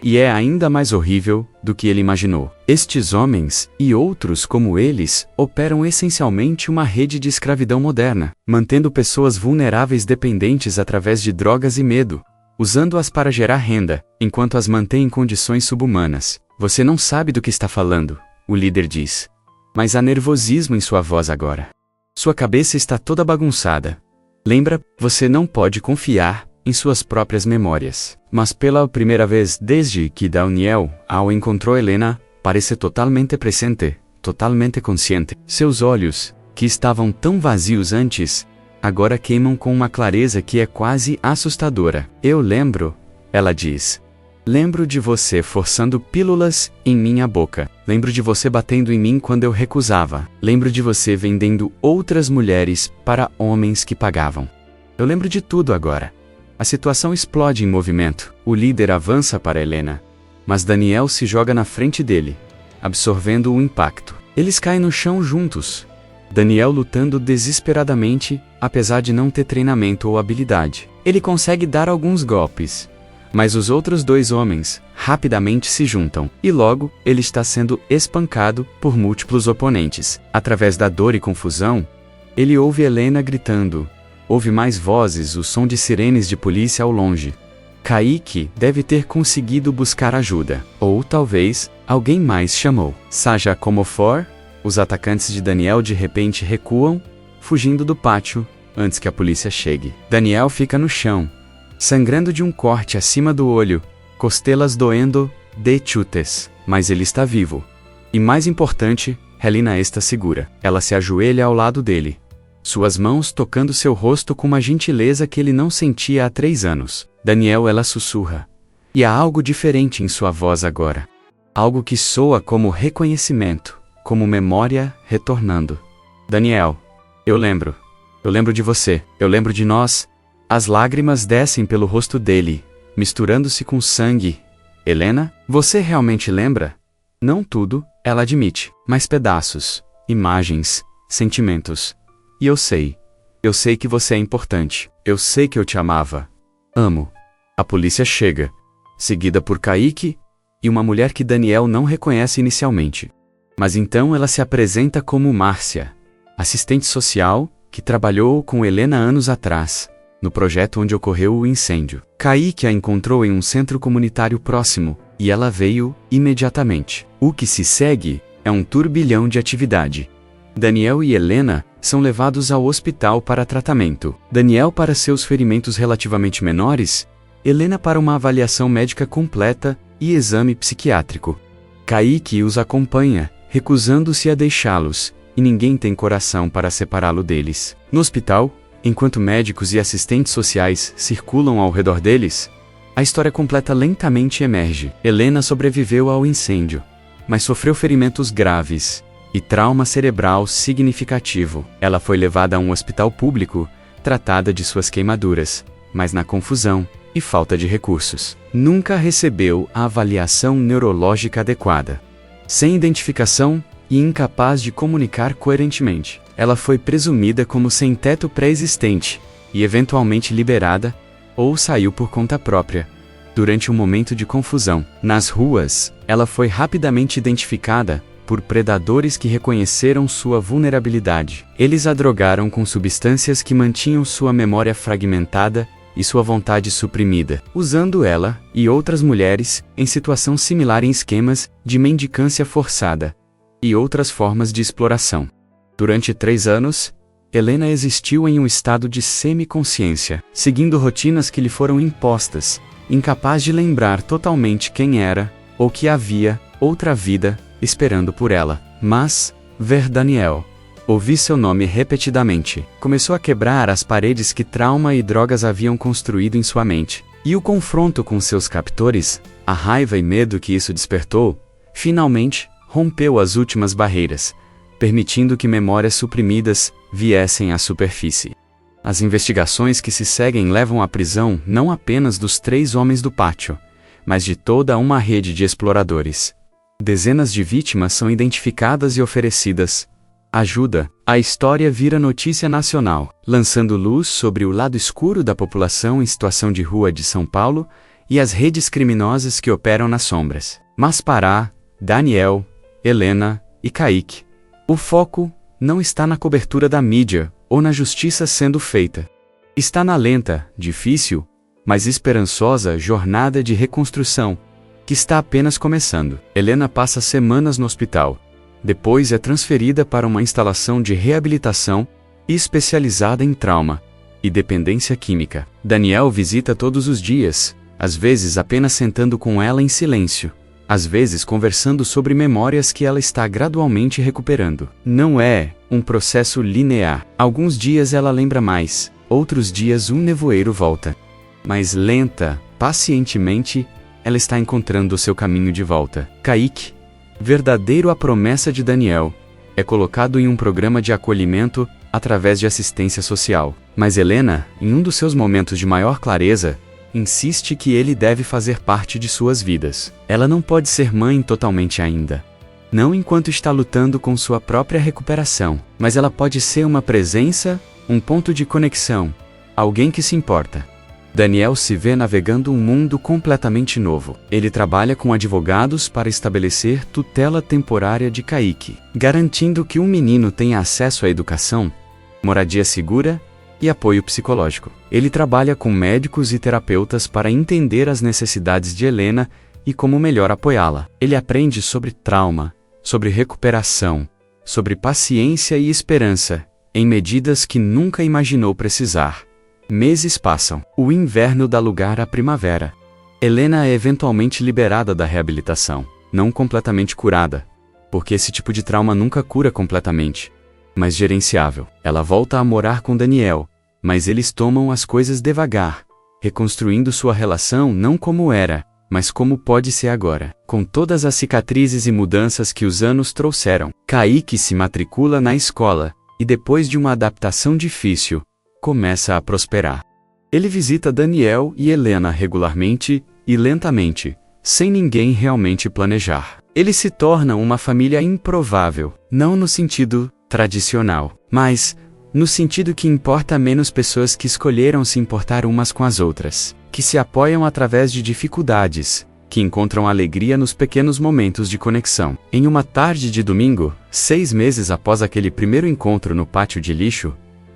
E é ainda mais horrível do que ele imaginou. Estes homens, e outros como eles, operam essencialmente uma rede de escravidão moderna, mantendo pessoas vulneráveis dependentes através de drogas e medo, usando-as para gerar renda, enquanto as mantém em condições subhumanas. Você não sabe do que está falando, o líder diz. Mas há nervosismo em sua voz agora. Sua cabeça está toda bagunçada. Lembra, você não pode confiar em suas próprias memórias. Mas pela primeira vez desde que Daniel ao encontrou Helena, parece totalmente presente, totalmente consciente. Seus olhos, que estavam tão vazios antes, agora queimam com uma clareza que é quase assustadora. Eu lembro, ela diz. Lembro de você forçando pílulas em minha boca. Lembro de você batendo em mim quando eu recusava. Lembro de você vendendo outras mulheres para homens que pagavam. Eu lembro de tudo agora. A situação explode em movimento. O líder avança para Helena, mas Daniel se joga na frente dele, absorvendo o impacto. Eles caem no chão juntos. Daniel lutando desesperadamente, apesar de não ter treinamento ou habilidade. Ele consegue dar alguns golpes, mas os outros dois homens rapidamente se juntam, e logo ele está sendo espancado por múltiplos oponentes. Através da dor e confusão, ele ouve Helena gritando. Ouve mais vozes, o som de sirenes de polícia ao longe. Kaique deve ter conseguido buscar ajuda. Ou talvez, alguém mais chamou. Seja como for, os atacantes de Daniel de repente recuam, fugindo do pátio, antes que a polícia chegue. Daniel fica no chão, sangrando de um corte acima do olho, costelas doendo, de chutes. Mas ele está vivo. E mais importante, Helena está segura. Ela se ajoelha ao lado dele, suas mãos tocando seu rosto com uma gentileza que ele não sentia há 3 anos. Daniel, ela sussurra. E há algo diferente em sua voz agora. Algo que soa como reconhecimento, como memória retornando. Daniel, eu lembro. Eu lembro de você. Eu lembro de nós. As lágrimas descem pelo rosto dele, misturando-se com sangue. Helena, você realmente lembra? Não tudo, ela admite, mas pedaços, imagens, sentimentos. E eu sei que você é importante. Eu sei que eu te amava. Amo. A polícia chega, seguida por Kaique, e uma mulher que Daniel não reconhece inicialmente. Mas então ela se apresenta como Márcia, assistente social, que trabalhou com Helena anos atrás, no projeto onde ocorreu o incêndio. Kaique a encontrou em um centro comunitário próximo, e ela veio imediatamente. O que se segue é um turbilhão de atividade. Daniel e Helena são levados ao hospital para tratamento. Daniel para seus ferimentos relativamente menores, Helena para uma avaliação médica completa e exame psiquiátrico. Kaique os acompanha, recusando-se a deixá-los, e ninguém tem coração para separá-lo deles. No hospital, enquanto médicos e assistentes sociais circulam ao redor deles, a história completa lentamente emerge. Helena sobreviveu ao incêndio, mas sofreu ferimentos graves e trauma cerebral significativo. Ela foi levada a um hospital público, tratada de suas queimaduras, mas na confusão e falta de recursos, nunca recebeu a avaliação neurológica adequada. Sem identificação e incapaz de comunicar coerentemente, ela foi presumida como sem teto pré-existente e eventualmente liberada, ou saiu por conta própria. Durante um momento de confusão nas ruas, ela foi rapidamente identificada por predadores que reconheceram sua vulnerabilidade. Eles a drogaram com substâncias que mantinham sua memória fragmentada e sua vontade suprimida, usando ela e outras mulheres em situação similar em esquemas de mendicância forçada e outras formas de exploração. Durante 3 anos, Helena existiu em um estado de semiconsciência, seguindo rotinas que lhe foram impostas, incapaz de lembrar totalmente quem era, ou que havia outra vida esperando por ela. Mas, ver Daniel, ouvir seu nome repetidamente, começou a quebrar as paredes que trauma e drogas haviam construído em sua mente. E o confronto com seus captores, a raiva e medo que isso despertou, finalmente rompeu as últimas barreiras, permitindo que memórias suprimidas viessem à superfície. As investigações que se seguem levam à prisão não apenas dos 3 homens do pátio, mas de toda uma rede de exploradores. Dezenas de vítimas são identificadas e oferecidas ajuda. A história vira notícia nacional, lançando luz sobre o lado escuro da população em situação de rua de São Paulo e as redes criminosas que operam nas sombras. Mas para Daniel, Helena e Kaique, o foco não está na cobertura da mídia ou na justiça sendo feita. Está na lenta, difícil, mas esperançosa jornada de reconstrução, que está apenas começando. Helena passa semanas no hospital. Depois é transferida para uma instalação de reabilitação especializada em trauma e dependência química. Daniel visita todos os dias, às vezes apenas sentando com ela em silêncio, às vezes conversando sobre memórias que ela está gradualmente recuperando. Não é um processo linear. Alguns dias ela lembra mais, outros dias um nevoeiro volta. Mas lenta, pacientemente, ela está encontrando o seu caminho de volta. Kaique, verdadeiro a promessa de Daniel, é colocado em um programa de acolhimento através de assistência social. Mas Helena, em um dos seus momentos de maior clareza, insiste que ele deve fazer parte de suas vidas. Ela não pode ser mãe totalmente ainda. Não enquanto está lutando com sua própria recuperação, mas ela pode ser uma presença, um ponto de conexão, alguém que se importa. Daniel se vê navegando um mundo completamente novo. Ele trabalha com advogados para estabelecer tutela temporária de Kaique, garantindo que um menino tenha acesso à educação, moradia segura e apoio psicológico. Ele trabalha com médicos e terapeutas para entender as necessidades de Helena e como melhor apoiá-la. Ele aprende sobre trauma, sobre recuperação, sobre paciência e esperança, em medidas que nunca imaginou precisar. Meses passam. O inverno dá lugar à primavera. Helena é eventualmente liberada da reabilitação, não completamente curada, porque esse tipo de trauma nunca cura completamente, mas gerenciável. Ela volta a morar com Daniel, mas eles tomam as coisas devagar, reconstruindo sua relação não como era, mas como pode ser agora, com todas as cicatrizes e mudanças que os anos trouxeram. Kaique se matricula na escola, e depois de uma adaptação difícil, começa a prosperar. Ele visita Daniel e Helena regularmente e lentamente, sem ninguém realmente planejar. Ele se torna uma família improvável, não no sentido tradicional, mas no sentido que importa menos pessoas que escolheram se importar umas com as outras, que se apoiam através de dificuldades, que encontram alegria nos pequenos momentos de conexão. Em uma tarde de domingo, 6 meses após aquele primeiro encontro no pátio de lixo,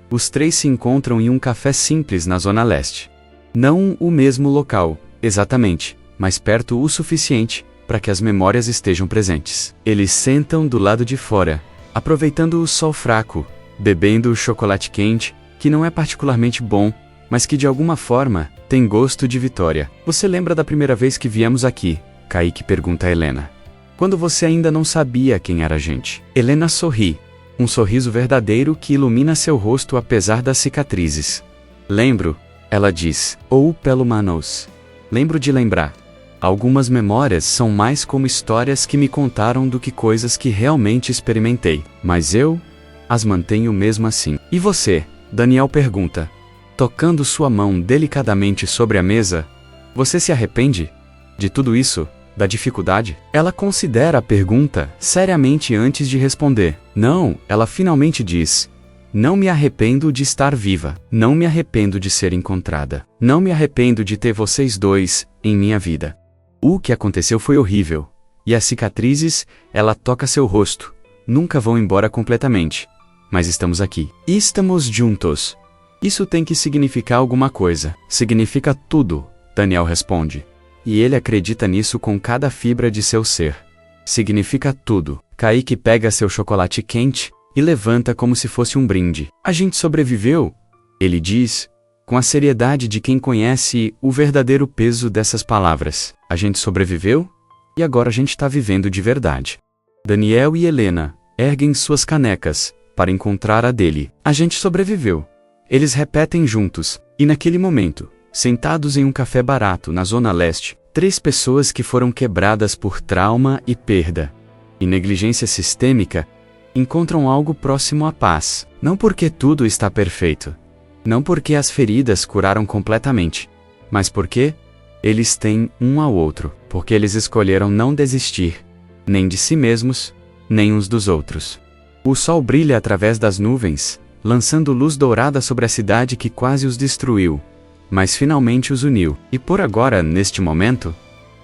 os 3 se encontram em um café simples na Zona Leste. Não o mesmo local, exatamente, mas perto o suficiente para que as memórias estejam presentes. Eles sentam do lado de fora, aproveitando o sol fraco, bebendo o chocolate quente, que não é particularmente bom, mas que de alguma forma tem gosto de vitória. Você lembra da primeira vez que viemos aqui? Kaique pergunta a Helena. Quando você ainda não sabia quem era a gente. Helena sorri, um sorriso verdadeiro que ilumina seu rosto apesar das cicatrizes. Lembro, ela diz, ou pelo menos. Lembro de lembrar. Algumas memórias são mais como histórias que me contaram do que coisas que realmente experimentei, mas eu as mantenho mesmo assim. E você? Daniel pergunta, tocando sua mão delicadamente sobre a mesa. Você se arrepende de tudo isso? Da dificuldade? Ela considera a pergunta seriamente antes de responder. Não, ela finalmente diz. Não me arrependo de estar viva. Não me arrependo de ser encontrada. Não me arrependo de ter vocês dois em minha vida. O que aconteceu foi horrível. E as cicatrizes, ela toca seu rosto. Nunca vão embora completamente. Mas estamos aqui. E estamos juntos. Isso tem que significar alguma coisa. Significa tudo, Daniel responde. E ele acredita nisso com cada fibra de seu ser. Significa tudo. Kaique pega seu chocolate quente e levanta como se fosse um brinde. A gente sobreviveu, ele diz, com a seriedade de quem conhece o verdadeiro peso dessas palavras. A gente sobreviveu e agora a gente está vivendo de verdade. Daniel e Helena erguem suas canecas para encontrar a dele. A gente sobreviveu. Eles repetem juntos, e naquele momento, sentados em um café barato na Zona Leste, 3 pessoas que foram quebradas por trauma e perda e negligência sistêmica encontram algo próximo à paz. Não porque tudo está perfeito. Não porque as feridas curaram completamente, mas porque eles têm um ao outro, porque eles escolheram não desistir, nem de si mesmos, nem uns dos outros. O sol brilha através das nuvens, lançando luz dourada sobre a cidade que quase os destruiu, mas finalmente os uniu. E por agora, neste momento,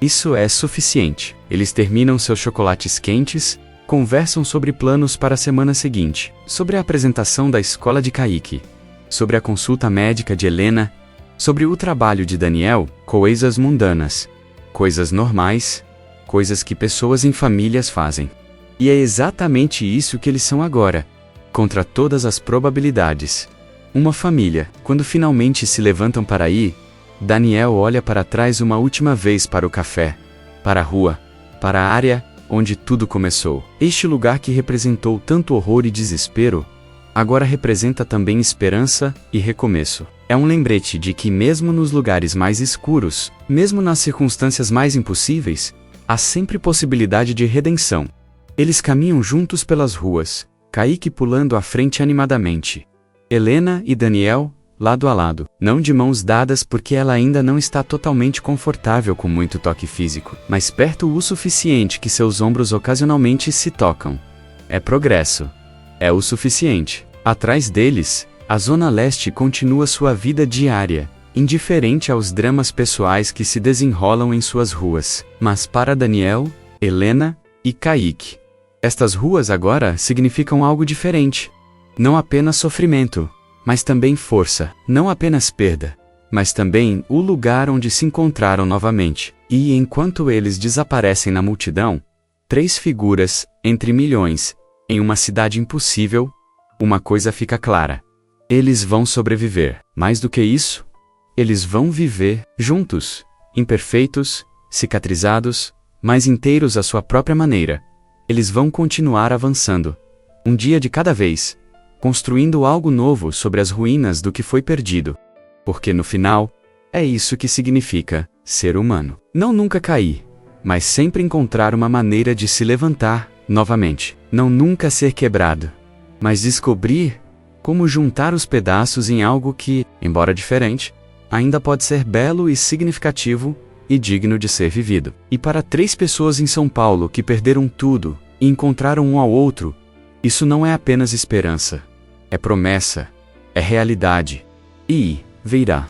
isso é suficiente. Eles terminam seus chocolates quentes, conversam sobre planos para a semana seguinte, sobre a apresentação da escola de Kaique, sobre a consulta médica de Helena, sobre o trabalho de Daniel, coisas mundanas, coisas normais, coisas que pessoas em famílias fazem. E é exatamente isso que eles são agora, contra todas as probabilidades. Uma família. Quando finalmente se levantam para ir, Daniel olha para trás uma última vez para o café, para a rua, para a área onde tudo começou. Este lugar que representou tanto horror e desespero, agora representa também esperança e recomeço. É um lembrete de que mesmo nos lugares mais escuros, mesmo nas circunstâncias mais impossíveis, há sempre possibilidade de redenção. Eles caminham juntos pelas ruas, Kaique pulando à frente animadamente. Helena e Daniel, lado a lado, não de mãos dadas porque ela ainda não está totalmente confortável com muito toque físico, mas perto o suficiente que seus ombros ocasionalmente se tocam. É progresso. É o suficiente. Atrás deles, a Zona Leste continua sua vida diária, indiferente aos dramas pessoais que se desenrolam em suas ruas. Mas para Daniel, Helena e Kaique, estas ruas agora significam algo diferente. Não apenas sofrimento, mas também força. Não apenas perda, mas também o lugar onde se encontraram novamente. E enquanto eles desaparecem na multidão, 3 figuras, entre milhões, em uma cidade impossível, uma coisa fica clara. Eles vão sobreviver. Mais do que isso, eles vão viver juntos, imperfeitos, cicatrizados, mas inteiros à sua própria maneira. Eles vão continuar avançando, um dia de cada vez, construindo algo novo sobre as ruínas do que foi perdido. Porque no final, é isso que significa ser humano. Não nunca cair, mas sempre encontrar uma maneira de se levantar novamente. Não nunca ser quebrado, mas descobrir como juntar os pedaços em algo que, embora diferente, ainda pode ser belo e significativo e digno de ser vivido. E para 3 pessoas em São Paulo que perderam tudo e encontraram um ao outro, isso não é apenas esperança. É promessa, é realidade. E virá.